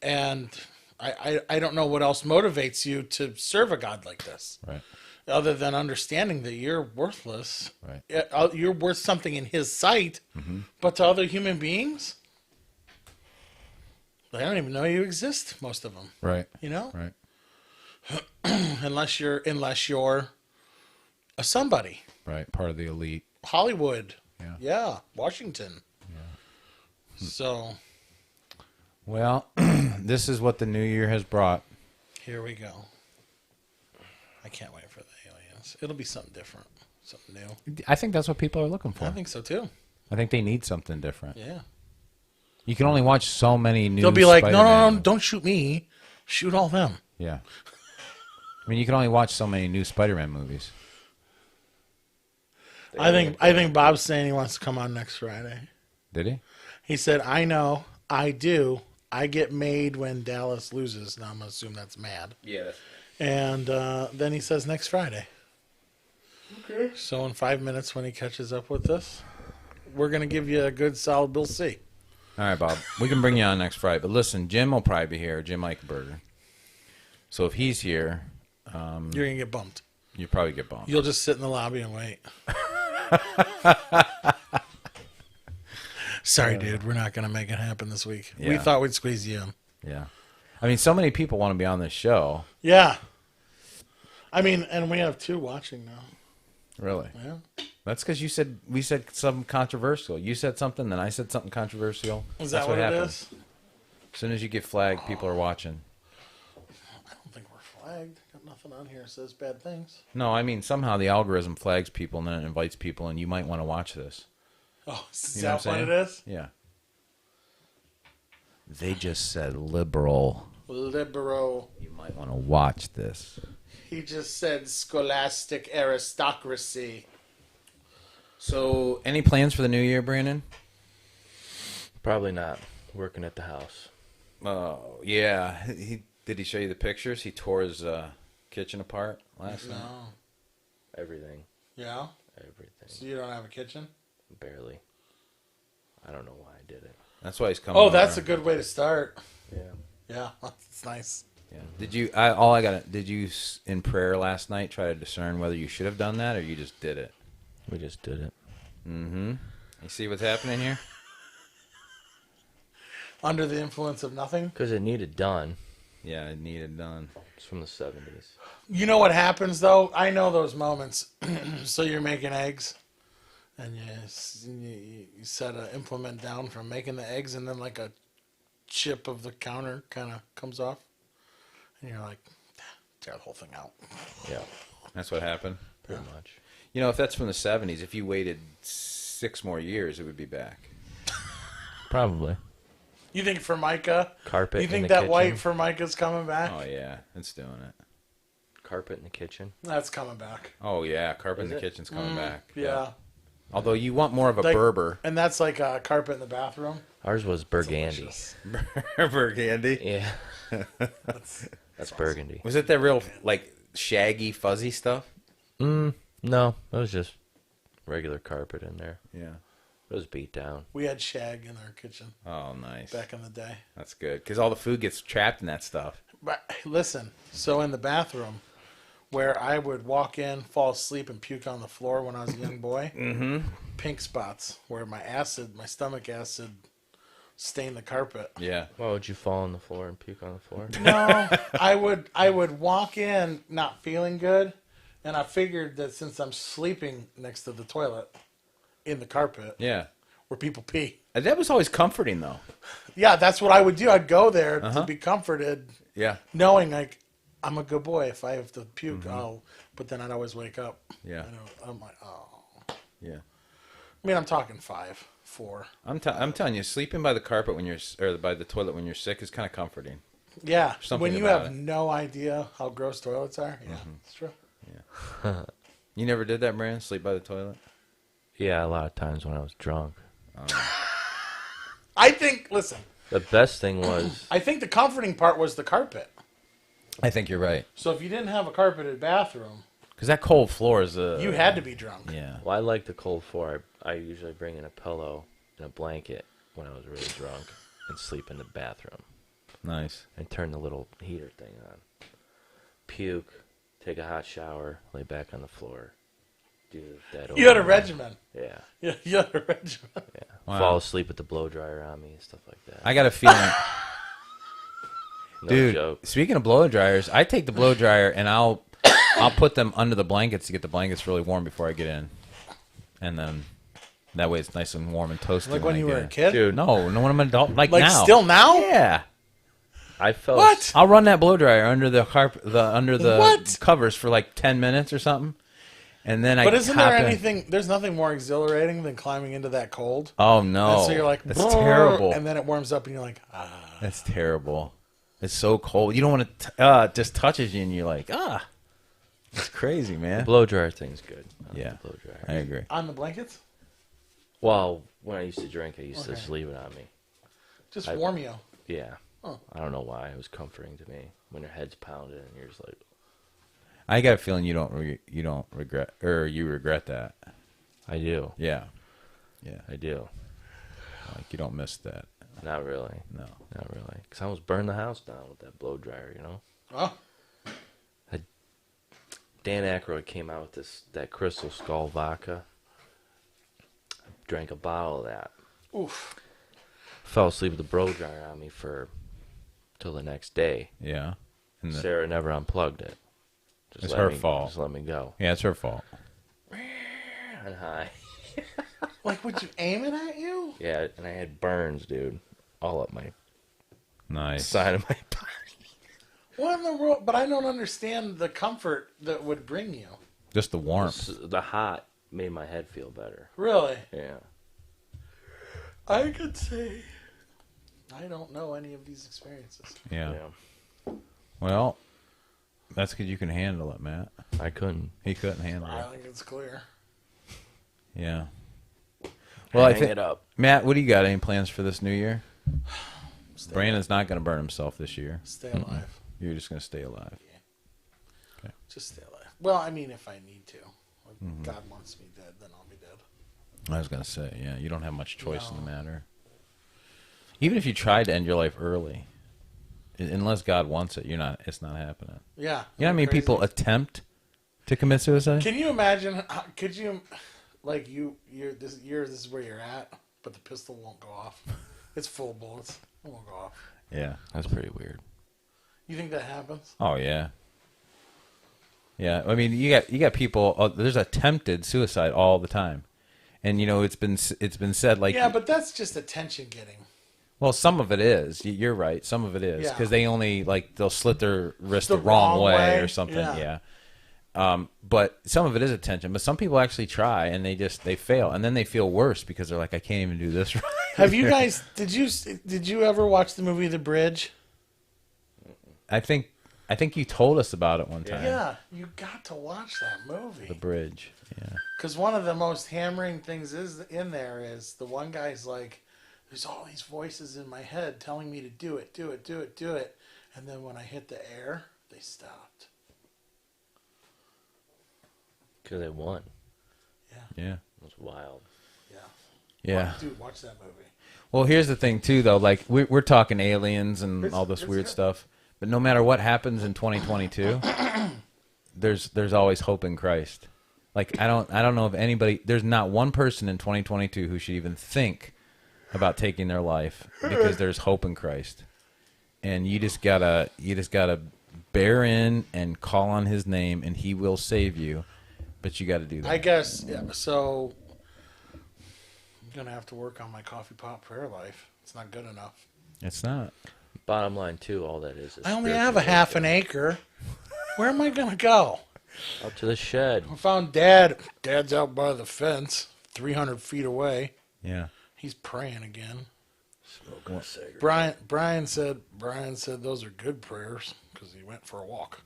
I don't know what else motivates you to serve a God like this, Right. other than understanding that you're worthless. Right. You're worth something in His sight, but to other human beings, they don't even know you exist. Most of them, Right. you know, Right. unless you're a somebody. Right. Part of the elite. Hollywood, Yeah. Washington. So Well, this is what the new year has brought. here we go. I can't wait for the aliens. It'll be something different, something new. I think that's what people are looking for. I think so too. I think they need something different. Yeah. You can only watch so many new They'll be like, no, Spider-Man movies. don't shoot me. Shoot all them. Yeah. I mean, you can only watch so many new Spider-Man movies. I think Bob's saying he wants to come on next Friday. Did he? He said, I know, I do. I get made when Dallas loses. Now I'm going to assume that's mad. Yeah. And then he says next Friday. Okay. So in 5 minutes when he catches up with us, we're going to give you a good solid Bill C. All right, Bob. We can bring you on next Friday. But listen, Jim will probably be here, Jim Eichenberger. So if he's here, You're going to get bumped. you probably get bumped. You'll just sit in the lobby and wait. Sorry, dude. We're not going to make it happen this week. We Yeah. thought we'd squeeze you in. Yeah. I mean, so many people want to be on this show. Yeah. I mean, and we have 2 watching now. Really? Yeah. That's because we said something controversial. You said something, then I said something controversial. Is That's that what it happens. is? As soon as you get flagged, people are watching. I don't think we're flagged. Got nothing on here that says bad things. No, I mean, somehow the algorithm flags people and then it invites people, and you might want to watch this. Oh, is You know that what I'm what saying? it is? Yeah. They just said liberal. Libero. You might want to watch this. He just said scholastic aristocracy. So, any plans for the new year, Brandon? Probably not. Working at the house. Oh, yeah. Did he show you the pictures? He tore his kitchen apart last night. No. Everything. Yeah? Everything. So you don't have a kitchen? Barely. I don't know why I did it. That's why he's coming Oh, over. that's a good way to start. Yeah. Yeah, that's nice. Yeah. Did you in prayer last night try to discern whether you should have done that or you just did it? We just did it. Mm-hmm. You see what's happening here? Under the influence of nothing. Because it needed done. Yeah, it needed done. It's from the 70s. You know what happens though? I know those moments. So you're making eggs, and you set an implement down from making the eggs, and then like a chip of the counter kind of comes off, and you're like, tear the whole thing out. Yeah, That's what happened. pretty much. You know, if that's from the 70s, if you waited 6 more years, it would be back. Probably. You think Formica? Carpet You in think the that kitchen. white Formica's coming back? Oh, yeah. It's doing it. Carpet in the kitchen. That's coming back. Oh, yeah. Carpet in Is the it? kitchen's coming back. Yeah. Although you want more of a Like- Berber. And that's like a carpet in the bathroom. Ours was burgundy. Delicious. Burgundy. Yeah, That's that's burgundy. Was it that real, like, shaggy, fuzzy stuff? No, it was just regular carpet in there. Yeah. It was beat down. We had shag in our kitchen Oh, nice. back in the day. That's good. Because all the food gets trapped in that stuff. But listen, so in the bathroom, where I would walk in, fall asleep, and puke on the floor when I was a young boy, pink spots where my stomach acid stained the carpet. Yeah. Why would you fall on the floor and puke on the floor? No, I would walk in not feeling good, and I figured that since I'm sleeping next to the toilet in the carpet Yeah. where people pee. And that was always comforting, though. Yeah, that's what I would do. I'd go there to be comforted, Yeah. knowing like I'm a good boy. If I have to puke, but then I'd always wake up. Yeah. I'm like, oh. Yeah. I mean, I'm talking 5, 4. I'm telling you, sleeping by the carpet or by the toilet when you're sick is kind of comforting. Yeah, Something when you about have it. no idea how gross toilets are. Yeah, it's true. You never did that, Brandon? Sleep by the toilet? Yeah, a lot of times when I was drunk. I think. Listen, The best thing was I think the comforting part was the carpet. I think you're right. So if you didn't have a carpeted bathroom, Because that cold floor is you had to be drunk. Yeah. well, I like the cold floor. I usually bring in a pillow and a blanket when I was really drunk and sleep in the bathroom Nice. and turn the little heater thing on. Puke, take a hot shower, lay back on the floor, do that. You had a over. regimen. Yeah, Yeah, you had a regimen. yeah. Wow. Fall asleep with the blow dryer on me and stuff like that. I got a feeling. No Dude, joke. speaking of blow dryers, I take the blow dryer and I'll put them under the blankets to get the blankets really warm before I get in. And then that way it's nice and warm and toasty. Like when you I were get a in. kid. Dude, No, when I'm an adult. Like Like now. still now? Yeah. I felt What? I'll run that blow dryer under the under the What? covers for like 10 minutes or something. And then But I isn't hop there in. anything? There's nothing more exhilarating than climbing into that cold. Oh no. And so you're like, that's "Brrr," terrible. and then it warms up, and you're like, ah. That's terrible. It's so cold. You don't want to it just touches you and you're like, ah. It's crazy, man. blow dryer thing's good. I like Yeah. the blow dryer. I agree. On the blankets, Well, when I used to drink, I used to Okay. just leave it on me. just I- warm you. Yeah. Oh. I don't know why. It was comforting to me when your head's pounded and you're just like, I got a feeling you don't regret or you regret that. I do. Yeah. Yeah. I do. Like you don't miss that. Not really. No. Not really. Because I almost burned the house down with that blow dryer, you know? Oh, Dan Aykroyd came out with that Crystal Skull vodka. I drank a bottle of that. oof. Fell asleep with the blow dryer on me till the next day. Yeah. And Sarah never unplugged it. It's her fault. Just let me go. yeah, it's her fault. And high. Like, would you aim it at you? Yeah, and I had burns, dude. All up my Nice. side of my body. What in the world? But I don't understand the comfort that would bring you. Just the warmth. The hot made my head feel better. Really? Yeah. I could say I don't know any of these experiences. Yeah. Yeah. Well, that's because you can handle it, Matt. I couldn't. He couldn't handle I it. think it's clear. Yeah. Well, I Hang think it up. Matt, what do you got? Any plans for this new year? Stay Brandon's not going to burn himself this year. Stay alive. You're just going to stay alive. Just stay alive. Well, I mean, if I need to. If God wants me dead, then I'll be dead. I was going to say, yeah, you don't have much choice in the No. matter. Even if you tried to end your life early, unless God wants it, it's not happening. Yeah. You know what I mean? Crazy. People attempt to commit suicide. Can you imagine? Could you, like this is where you're at, but the pistol won't go off. It's full of bullets. It won't go off. Yeah. That's pretty weird. You think that happens? Oh yeah. Yeah. I mean, you got people. There's attempted suicide all the time, and it's been said like. Yeah, but that's just attention getting. Well, some of it is. You're right. Some of it is because Yeah. they only they'll slit their wrist The the wrong wrong way way. or something. Yeah. Yeah. But some of it is attention. But some people actually try and they fail, and then they feel worse because they're like, I can't even do this right. Have you guys? Did you ever watch the movie The Bridge? I think you told us about it one time. Yeah, you got to watch that movie. The Bridge. Yeah. Because one of the most hammering things is the one guy's like, there's all these voices in my head telling me to do it, do it, do it, do it. And then when I hit the air, they stopped. Because they won. Yeah. Yeah. It was wild. Yeah. Yeah. Dude, watch that movie. Well, here's the thing too, though. Like we're talking aliens and It's- all this it's weird good. stuff, but no matter what happens in 2022, there's always hope in Christ. Like I don't know of anybody. There's not one person in 2022 who should even think about taking their life because there's hope in Christ, and you just gotta bear in and call on His name, and He will save you. But you got to do that. I guess, yeah, so I'm going to have to work on my coffee pot prayer life. It's not good enough. It's not. Bottom line, too, all that is I only have a half an acre. Where am I going to go? Out to the shed. I found Dad. Dad's out by the fence, 300 feet away. Yeah. He's praying again. Smoking a cigarette. Brian said those are good prayers because he went for a walk.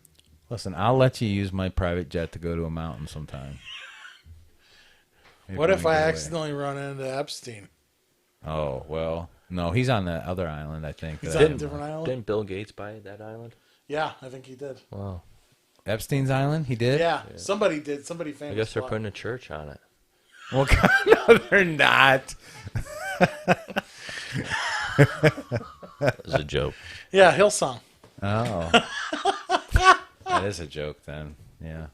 Listen, I'll let you use my private jet to go to a mountain sometime. Maybe What if when I get away. accidentally run into Epstein? Oh, well, no, he's on the other island, I think. He's that- on a different island? Didn't Bill Gates buy that island? Yeah, I think he did. Wow. Epstein's island? He did? Yeah, somebody did. Somebody famous. I guess they're bought- putting a church on it. Well, no, they're not. That was a joke. Yeah, Hillsong. Oh. That is a joke then. Yeah.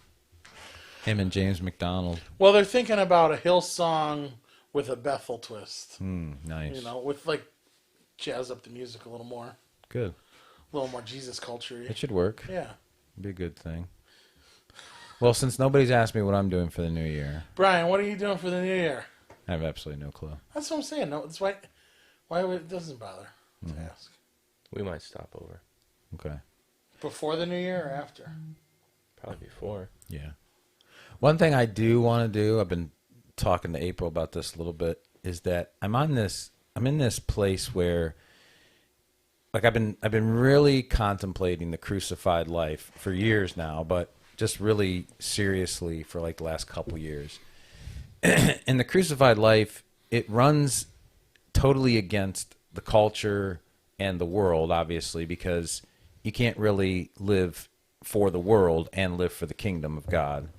Him and James McDonald. Well, they're thinking about a Hillsong with a Bethel twist. Nice. You know, with like jazz up the music a little more, Good. a little more Jesus culture. It should work. Yeah. Be a good thing. Well, since nobody's asked me what I'm doing for the new year, Brian, what are you doing for the new year? I have absolutely no clue. That's what I'm saying. No, that's why it doesn't bother to ask. We might stop over. Okay. Before the new year or after? Probably before. Yeah. One thing I do want to do, I've been talking to April about this a little bit, is that I'm in this place where like I've been really contemplating the crucified life for years now, but just really seriously for like the last couple years. And the crucified life, it runs totally against the culture and the world, obviously, because you can't really live for the world and live for the kingdom of God.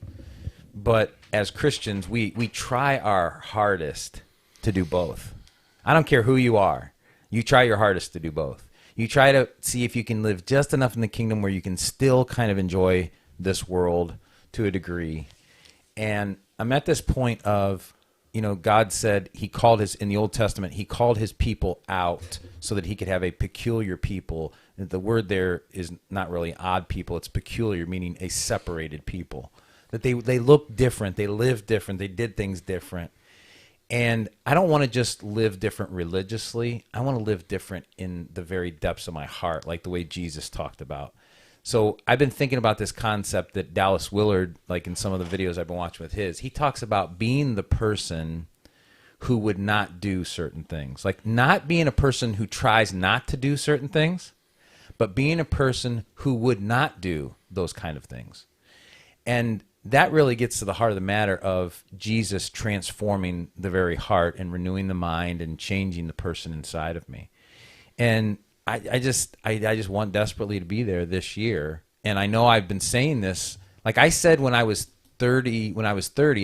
But as Christians, we try our hardest to do both. I don't care who you are. You try your hardest to do both. You try to see if you can live just enough in the kingdom where you can still kind of enjoy this world to a degree. And I'm at this point of, God said in the Old Testament, He called His people out so that He could have a peculiar people. The word there is not really odd people. It's peculiar, meaning a separated people. That they look different. They live different. They did things different. And I don't want to just live different religiously. I want to live different in the very depths of my heart, like the way Jesus talked about. So I've been thinking about this concept that Dallas Willard, like in some of the videos I've been watching with he talks about being the person who would not do certain things. Like not being a person who tries not to do certain things, but being a person who would not do those kind of things. And that really gets to the heart of the matter of Jesus transforming the very heart and renewing the mind and changing the person inside of me. And I just want desperately to be there this year. And I know I've been saying this, like I said when I was 30,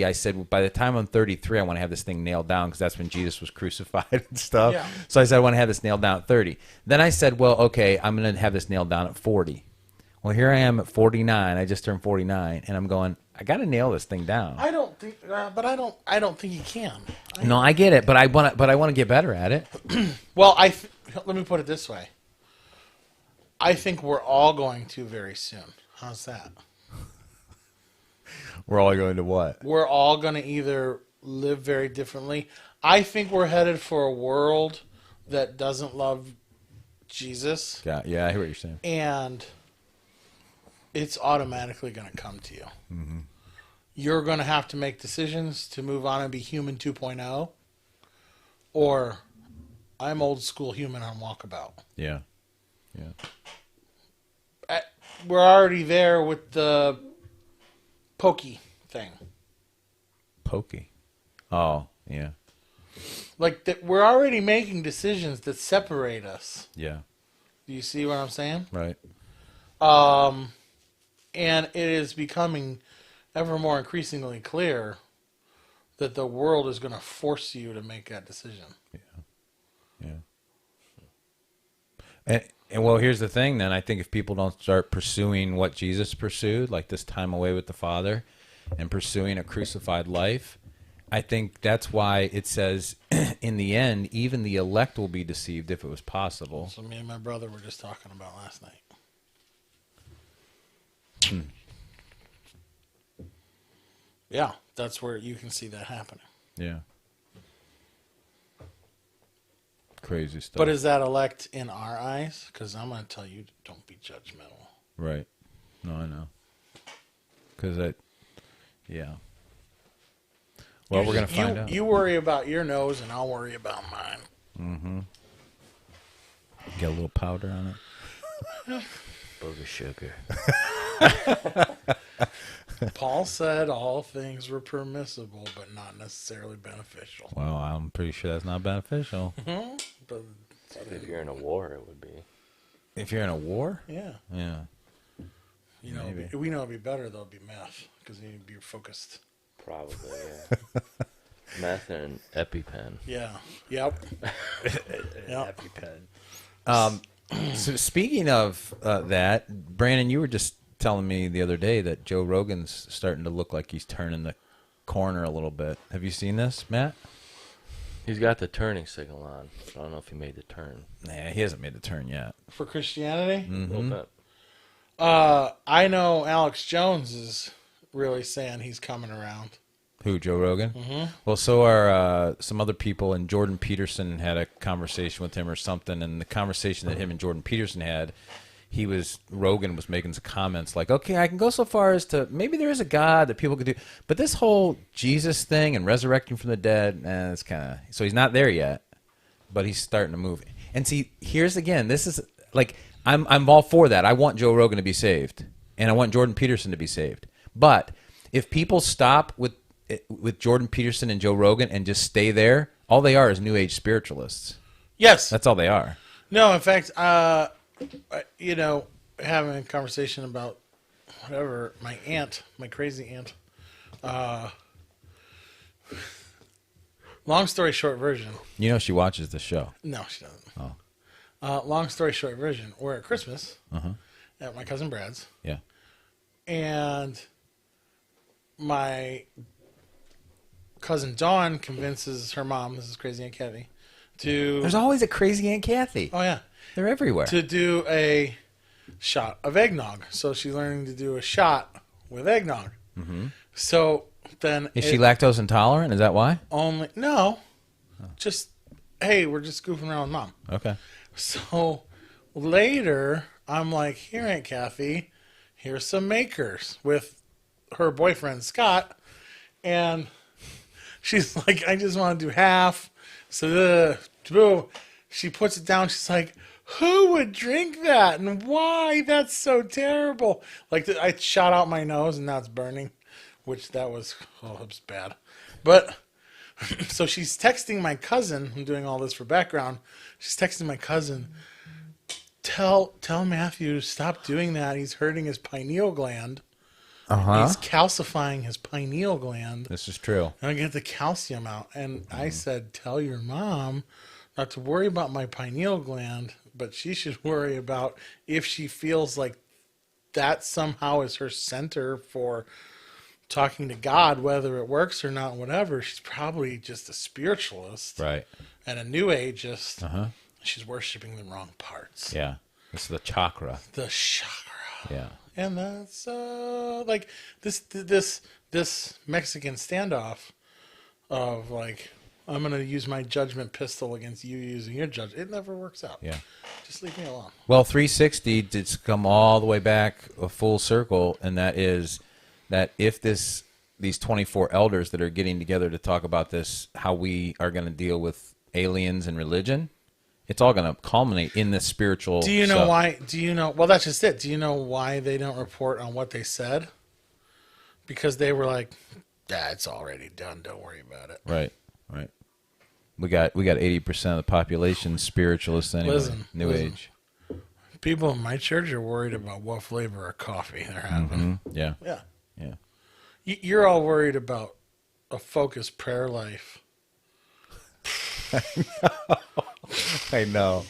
I said, well, by the time I'm 33, I want to have this thing nailed down because that's when Jesus was crucified and stuff. Yeah. So I said, I want to have this nailed down at 30. Then I said, well, okay, I'm going to have this nailed down at 40. Well, here I am at 49. I just turned 49, and I'm going, I got to nail this thing down. I don't think, but I don't think you can. No, I get it, but I want to get better at it. Well, let me put it this way. I think we're all going to very soon. How's that? We're all going to what? We're all going to either live very differently. I think we're headed for a world that doesn't love Jesus. Yeah, I hear what you're saying. And it's automatically going to come to you. Mm-hmm. You're going to have to make decisions to move on and be human 2.0. Or I'm old school human on walkabout. Yeah. We're already there with the pokey thing. Pokey. Oh, yeah. Like that, we're already making decisions that separate us. Yeah. Do you see what I'm saying? Right. And it is becoming ever more increasingly clear that the world is going to force you to make that decision. Yeah. And well, here's the thing then. I think if people don't start pursuing what Jesus pursued, like this time away with the Father, and pursuing a crucified life, I think that's why it says, in the end, even the elect will be deceived if it was possible. So me and my brother were just talking about last night. Yeah, that's where you can see that happening. Yeah. Crazy stuff. But is that elect in our eyes? Because I'm going to tell you, don't be judgmental. Right. No, I know. Because yeah. Well, we're going to find out. You worry about your nose, and I'll worry about mine. Mm-hmm. Get a little powder on it. Booger sugar. Paul said all things were permissible, but not necessarily beneficial. Well, I'm pretty sure that's not beneficial. But If you're in a war, it would be. If you're in a war? yeah, Yeah. you know, Maybe. we know it'd be better though. It'd be meth because you need to be focused. Probably, yeah. Meth and an EpiPen. Yeah. Yep. Yep. So speaking of that, Brandon, you were just telling me the other day that Joe Rogan's starting to look like he's turning the corner a little bit. Have you seen this, Matt? He's got the turning signal on. I don't know if he made the turn. Nah, he hasn't made the turn yet. For Christianity, A little bit. I know Alex Jones is really saying he's coming around. Who, Joe Rogan? Mm-hmm. Well, so are some other people, and Jordan Peterson had a conversation with him or something, and the conversation that him and Jordan Peterson had, Rogan was making some comments like, okay, I can go so far as to, maybe there is a God that people could do, but this whole Jesus thing and resurrecting from the dead, it's kind of, so he's not there yet, but he's starting to move. And see, here's again, this is, like, I'm all for that. I want Joe Rogan to be saved, and I want Jordan Peterson to be saved. But if people stop with Jordan Peterson and Joe Rogan and just stay there, all they are is New Age spiritualists. Yes. That's all they are. No, in fact, you know, having a conversation about whatever, my crazy aunt. Long story short version. You know she watches the show. No, she doesn't. Oh. Long story short version. We're at Christmas at my cousin Brad's. Yeah. And my cousin Dawn convinces her mom, this is crazy Aunt Kathy, to... There's always a crazy Aunt Kathy. Oh, yeah. They're everywhere. To do a shot of eggnog. So she's learning to do a shot with eggnog. Mm-hmm. So then... Is she lactose intolerant? Is that why? No. Just, hey, we're just goofing around with Mom. Okay. So later, I'm like, here, Aunt Kathy, here's some makers with her boyfriend, Scott. And she's like, I just want to do half. So she puts it down. She's like, who would drink that? And why? That's so terrible. Like, I shot out my nose and now it's burning, which that was bad. But so she's texting my cousin. I'm doing all this for background. She's texting my cousin, tell Matthew to stop doing that. He's hurting his pineal gland. He's calcifying his pineal gland. This is true. And I get the calcium out. And I said, tell your mom not to worry about my pineal gland, but she should worry about if she feels like that somehow is her center for talking to God, whether it works or not, whatever. She's probably just a spiritualist. Right. And a new ageist. She's worshiping the wrong parts. Yeah. This is the chakra. The chakra. Yeah. And that's like this Mexican standoff of like, I'm going to use my judgment pistol against you using your judgment. It never works out. Yeah. Just leave me alone. Well, 360 did come all the way back a full circle, and that is that if these 24 elders that are getting together to talk about this, how we are going to deal with aliens and religion, it's all going to culminate in this spiritual. Do you know why? Do you know? Well, that's just it. Do you know why they don't report on what they said? Because they were like, it's already done. Don't worry about it. Right. Right. We got 80% of the population spiritualists anyway. New Age. People in my church are worried about what flavor of coffee they're having. Yeah. Yeah. Yeah. You're all worried about a focused prayer life. I know.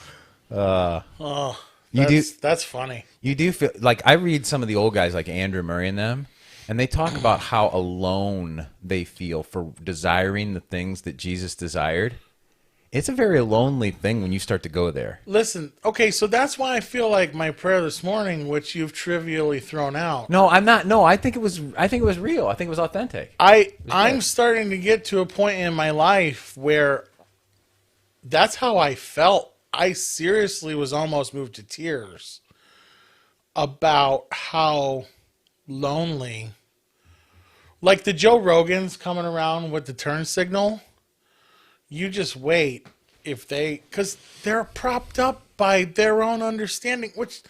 That's funny. You do feel like I read some of the old guys like Andrew Murray and them, and they talk about how alone they feel for desiring the things that Jesus desired. It's a very lonely thing when you start to go there. Listen, okay, so that's why I feel like my prayer this morning, which you've trivially thrown out. No, I'm not. No, I think it was real. I think it was authentic. I'm starting to get to a point in my life where that's how I felt. I seriously was almost moved to tears about how lonely. Like the Joe Rogans coming around with the turn signal. You just wait because they're propped up by their own understanding, which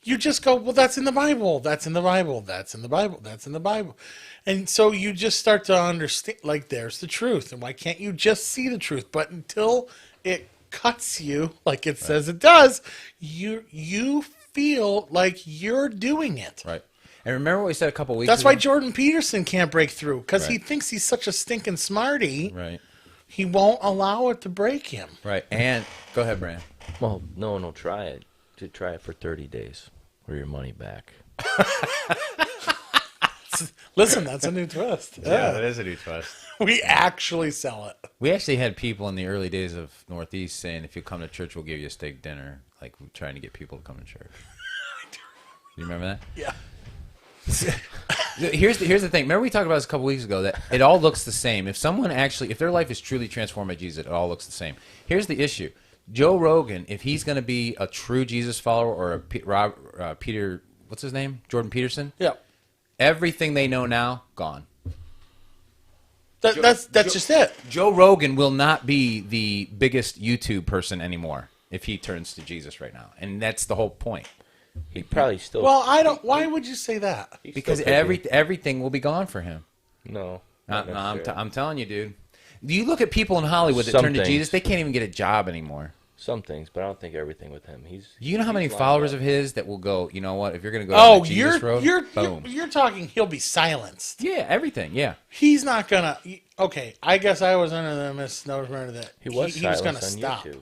you just go, well, that's in the Bible. That's in the Bible. That's in the Bible. That's in the Bible. And so you just start to understand, like, there's the truth. And why can't you just see the truth? But until it cuts you, like it says it does, you feel like you're doing it. Right. And remember what we said a couple weeks That's ago? why Jordan Peterson can't break through, because he thinks he's such a stinking smarty. Right. He won't allow it to break him. Right. And go ahead, Brian. Well, no one will try it. To try it for 30 days or your money back. Listen, that's a new twist. Yeah, that is a new twist. We actually sell it. We actually had people in the early days of Northeast saying, if you come to church, we'll give you a steak dinner. Like, we're trying to get people to come to church. You remember that? Yeah. Here's the thing. Remember we talked about this a couple weeks ago, that it all looks the same. If their life is truly transformed by Jesus, it all looks the same. Here's the issue. Joe Rogan, if he's going to be a true Jesus follower or a Peter, what's his name? Jordan Peterson? Yeah. Everything they know now, gone. That's just it. Joe Rogan will not be the biggest YouTube person anymore if he turns to Jesus right now. And that's the whole point. He'd probably still. Well, why would you say that? Because everything will be gone for him. No. I'm telling you, dude. You look at people in Hollywood that turn to Jesus, they can't even get a job anymore. Some things, but I don't think everything with him. You know how many followers of his that will go, you know what, if you're going to go down the Jesus road, boom. You're talking he'll be silenced. Yeah, everything, yeah. He's not going to... Okay, I guess I was under the misnomer that he was going to on stop. YouTube.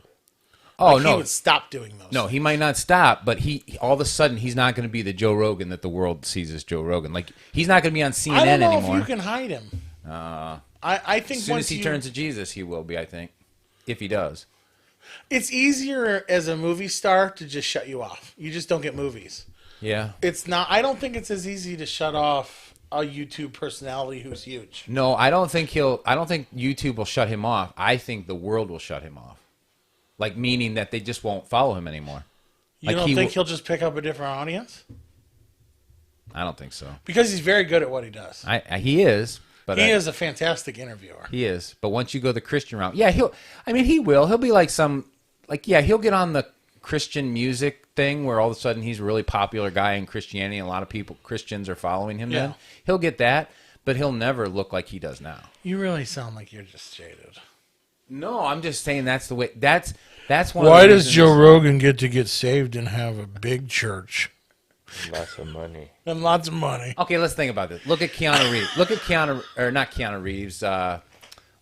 Oh, like no. He would stop doing those. No, he might not stop, but he all of a sudden, he's not going to be the Joe Rogan that the world sees as Joe Rogan. Like, he's not going to be on CNN anymore. I don't know if you can hide him. I think as soon as he turns to Jesus, he will be, I think, if he does. It's easier as a movie star to just shut you off. You just don't get movies. Yeah. It's not. I don't think it's as easy to shut off a YouTube personality who's huge. No, I don't think YouTube will shut him off. I think the world will shut him off. Like, meaning that they just won't follow him anymore. You don't think he'll just pick up a different audience? I don't think so. Because he's very good at what he does. He is. But he is a fantastic interviewer. He is. But once you go the Christian route, yeah, he will. He'll be like he'll get on the Christian music thing where all of a sudden he's a really popular guy in Christianity and a lot of Christians are following him then. He'll get that, but he'll never look like he does now. You really sound like you're just jaded. No, I'm just saying that's the way. That's one. Why does Joe Rogan get saved and have a big church? Lots of money. and lots of money. Okay, let's think about this. Look at Keanu Reeves. Look at not Keanu Reeves.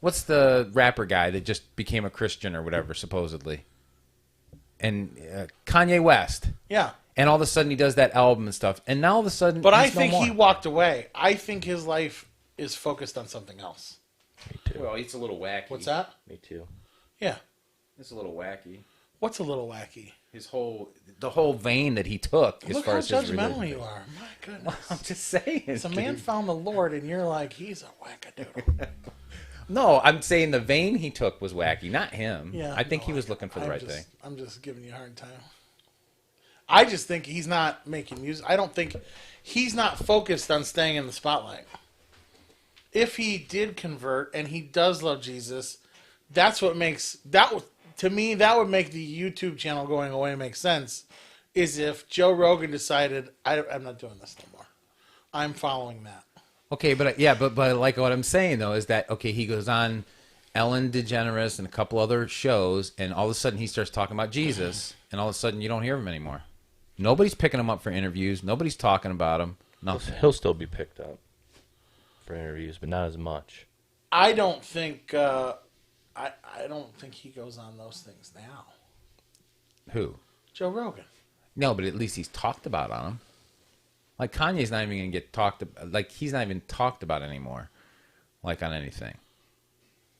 What's the rapper guy that just became a Christian or whatever, supposedly? And Kanye West. Yeah. And all of a sudden he does that album and stuff. And now all of a sudden, But I he's no think he more. walked away. I think his life is focused on something else. Me too. Well, it's a little wacky. What's that? Me too. Yeah. It's a little wacky. What's a little wacky? The whole vein that he took as Look far how as his judgmental religion. you are. My goodness. I'm just saying. It's a man found the Lord, and you're like, he's a wackadoodle. No, I'm saying the vein he took was wacky, not him. Yeah, I think no, he was looking for the right thing. I'm just giving you a hard time. I just think he's not making music. I don't think he's not focused on staying in the spotlight. If he did convert and he does love Jesus, that's what makes that. To me, that would make the YouTube channel going away make sense. Is if Joe Rogan decided, I'm not doing this no more. I'm following that. Okay, but like what I'm saying though is that okay, he goes on Ellen DeGeneres and a couple other shows, and all of a sudden he starts talking about Jesus, and all of a sudden you don't hear him anymore. Nobody's picking him up for interviews. Nobody's talking about him. Nothing. He'll still be picked up for interviews, but not as much. I don't think. I don't think he goes on those things now. Who? Joe Rogan. No, but at least he's talked about on him. Like Kanye's not even gonna get talked about. Like he's not even talked about anymore, like on anything,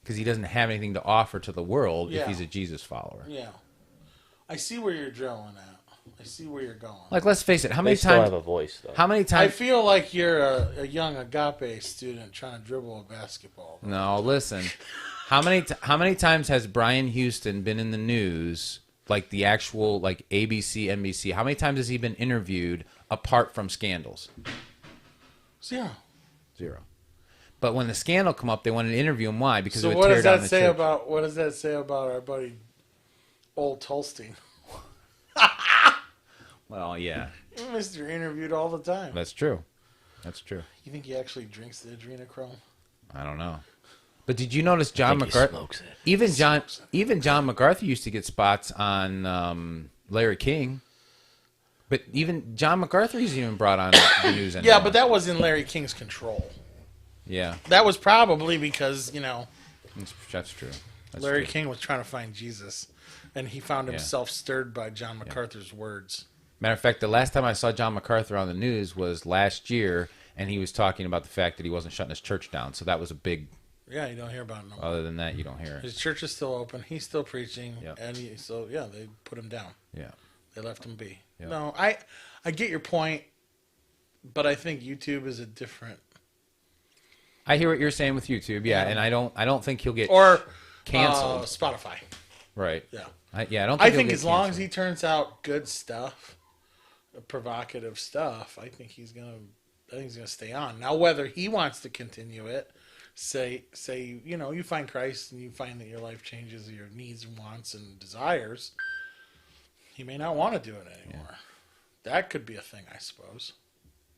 because he doesn't have anything to offer to the world if Yeah. he's a Jesus follower. Yeah, I see where you're drilling at. I see where you're going. Like let's face it, how They many still times? have a voice, though. How many I times? feel like you're a young agape student trying to dribble a basketball. No, listen. How many times has Brian Houston been in the news? Like the actual like ABC, NBC. How many times has he been interviewed apart from scandals? Zero. But when the scandal come up, they wanted to interview him. Why? Because So it would what tear does down that the say church. about what does that say about our buddy Old Tolstein? Well, yeah, Mr. Interviewed all the time. that's true. That's true. You think he actually drinks the adrenochrome? I don't know. But did you notice John I think he McCarthy? smokes it. Even John McCarthy used to get spots on Larry King. But even John McCarthy's even brought on the news anymore. Yeah, but that was in Larry King's control. Yeah, That was probably because, that's true. That's Larry true. King was trying to find Jesus, and he found himself stirred by John MacArthur's words. Matter of fact, the last time I saw John MacArthur on the news was last year, and he was talking about the fact that he wasn't shutting his church down. So that was a big. Yeah, you don't hear about him no more. Other than that, you don't hear it. His church is still open. He's still preaching, Yep. and they put him down. Yeah. They left him be. Yep. No, I get your point, but I think YouTube is a different I hear what you're saying with YouTube. Yeah, Yeah. and I don't think he'll get or canceled. Spotify. Right. Yeah, I don't. Think I he'll think get as long as canceled. he turns out good stuff, provocative stuff, I think he's gonna stay on. Now, whether he wants to continue it, say you find Christ and you find that your life changes your needs and wants and desires, he may not want to do it anymore. That could be a thing, I suppose.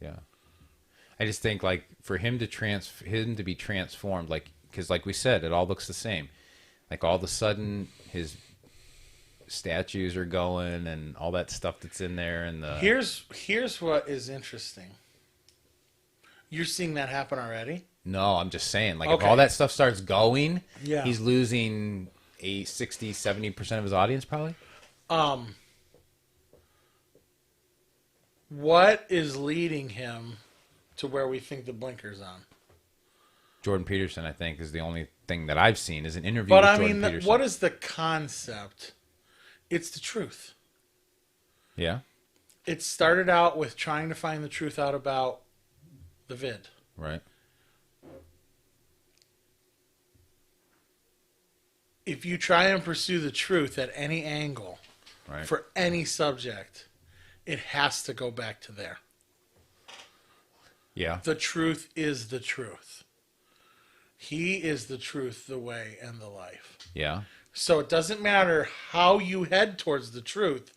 Yeah. I just think like for him to be transformed, like because like we said, it all looks the same. Like all of a sudden his statues are going and all that stuff that's in there and the Here's what is interesting. You're seeing that happen already? No, I'm just saying like if Okay. all that stuff starts going, Yeah. he's losing 60-70% of his audience probably. What is leading him to where we think the blinker's on? Jordan Peterson, I think, is the only thing that I've seen is an interview But with I Jordan mean, Peterson. what is the concept? It's the truth. Yeah, It started out with trying to find the truth out about the vid. right. If you try and pursue the truth at any angle Right. for any subject, it has to go back to there. Yeah. The truth is the truth. He is the truth, the way, and the life. Yeah. So it doesn't matter how you head towards the truth,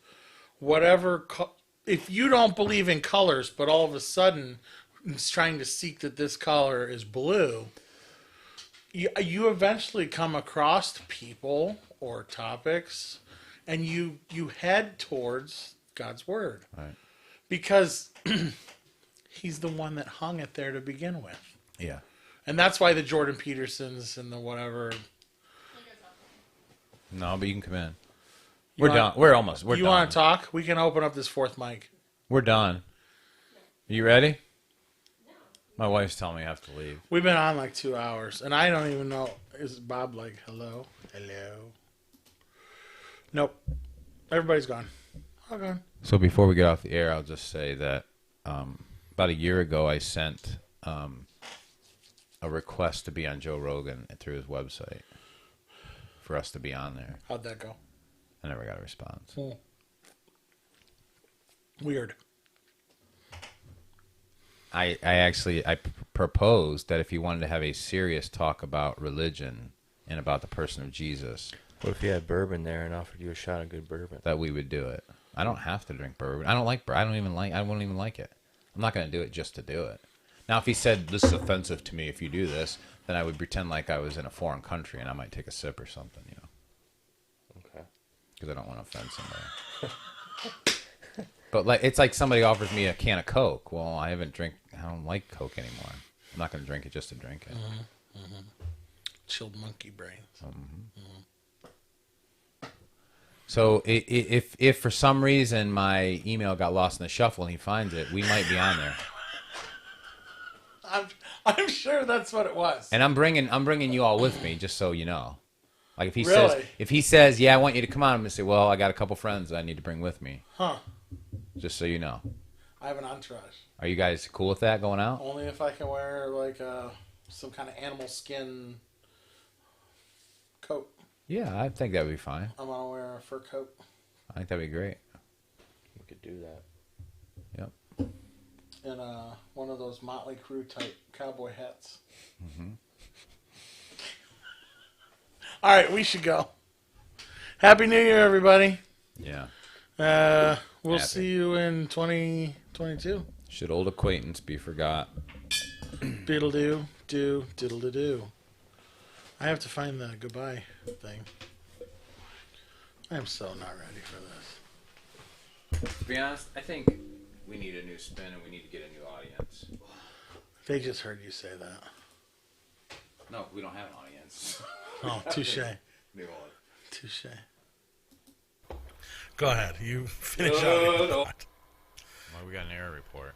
if you don't believe in colors, but all of a sudden it's trying to seek that this color is blue, you eventually come across people or topics, and you head towards God's word. Right. Because he's the one that hung it there to begin with. Yeah. And that's why the Jordan Petersons and the whatever. No, but you can come in. You We're want- done. We're almost. We're You done. want to talk? We can open up this fourth mic. We're done. You ready? My wife's telling me I have to leave. We've been on like 2 hours, and I don't even know. Is Bob like, hello? Hello? Nope. Everybody's gone. All gone. So before we get off the air, I'll just say that about a year ago, I sent a request to be on Joe Rogan through his website for us to be on there. How'd that go? I never got a response. Weird. I actually proposed that if he wanted to have a serious talk about religion and about the person of Jesus, What if you had bourbon there and offered you a shot of good bourbon? that we would do it. I don't have to drink bourbon. I don't like. I wouldn't even like it. I'm not going to do it just to do it. Now, if he said this is offensive to me if you do this, then I would pretend like I was in a foreign country and I might take a sip or something, Okay. because I don't want to offend somebody. But like, it's like somebody offers me a can of Coke. Well, I don't like Coke anymore. I'm not going to drink it just to drink it. Chilled monkey brains. So if for some reason my email got lost in the shuffle and he finds it, we might be on there. I'm sure that's what it was. And I'm bringing you all with me, just so you know. Like if he Really? says, yeah, I want you to come on, I'm gonna say, well, I got a couple friends that I need to bring with me. Huh. Just so you know. I have an entourage. Are you guys cool with that going out? Only if I can wear like some kind of animal skin coat. Yeah, I think that would be fine. I'm gonna wear a fur coat I think that'd be great. We could do that. Yep. and one of those Motley Crue type cowboy hats. All right, we should go. Happy New Year, everybody. Yeah. We'll Happy. see you in 2022. Should old acquaintance be forgot? Beetle do, diddle do. I have to find the goodbye thing. I am so not ready for this. To be honest, I think we need a new spin and we need to get a new audience. They just heard you say that. No, we don't have an audience. Oh, touche. New one. Touche. Go ahead. You finish out. Well, we got an error report.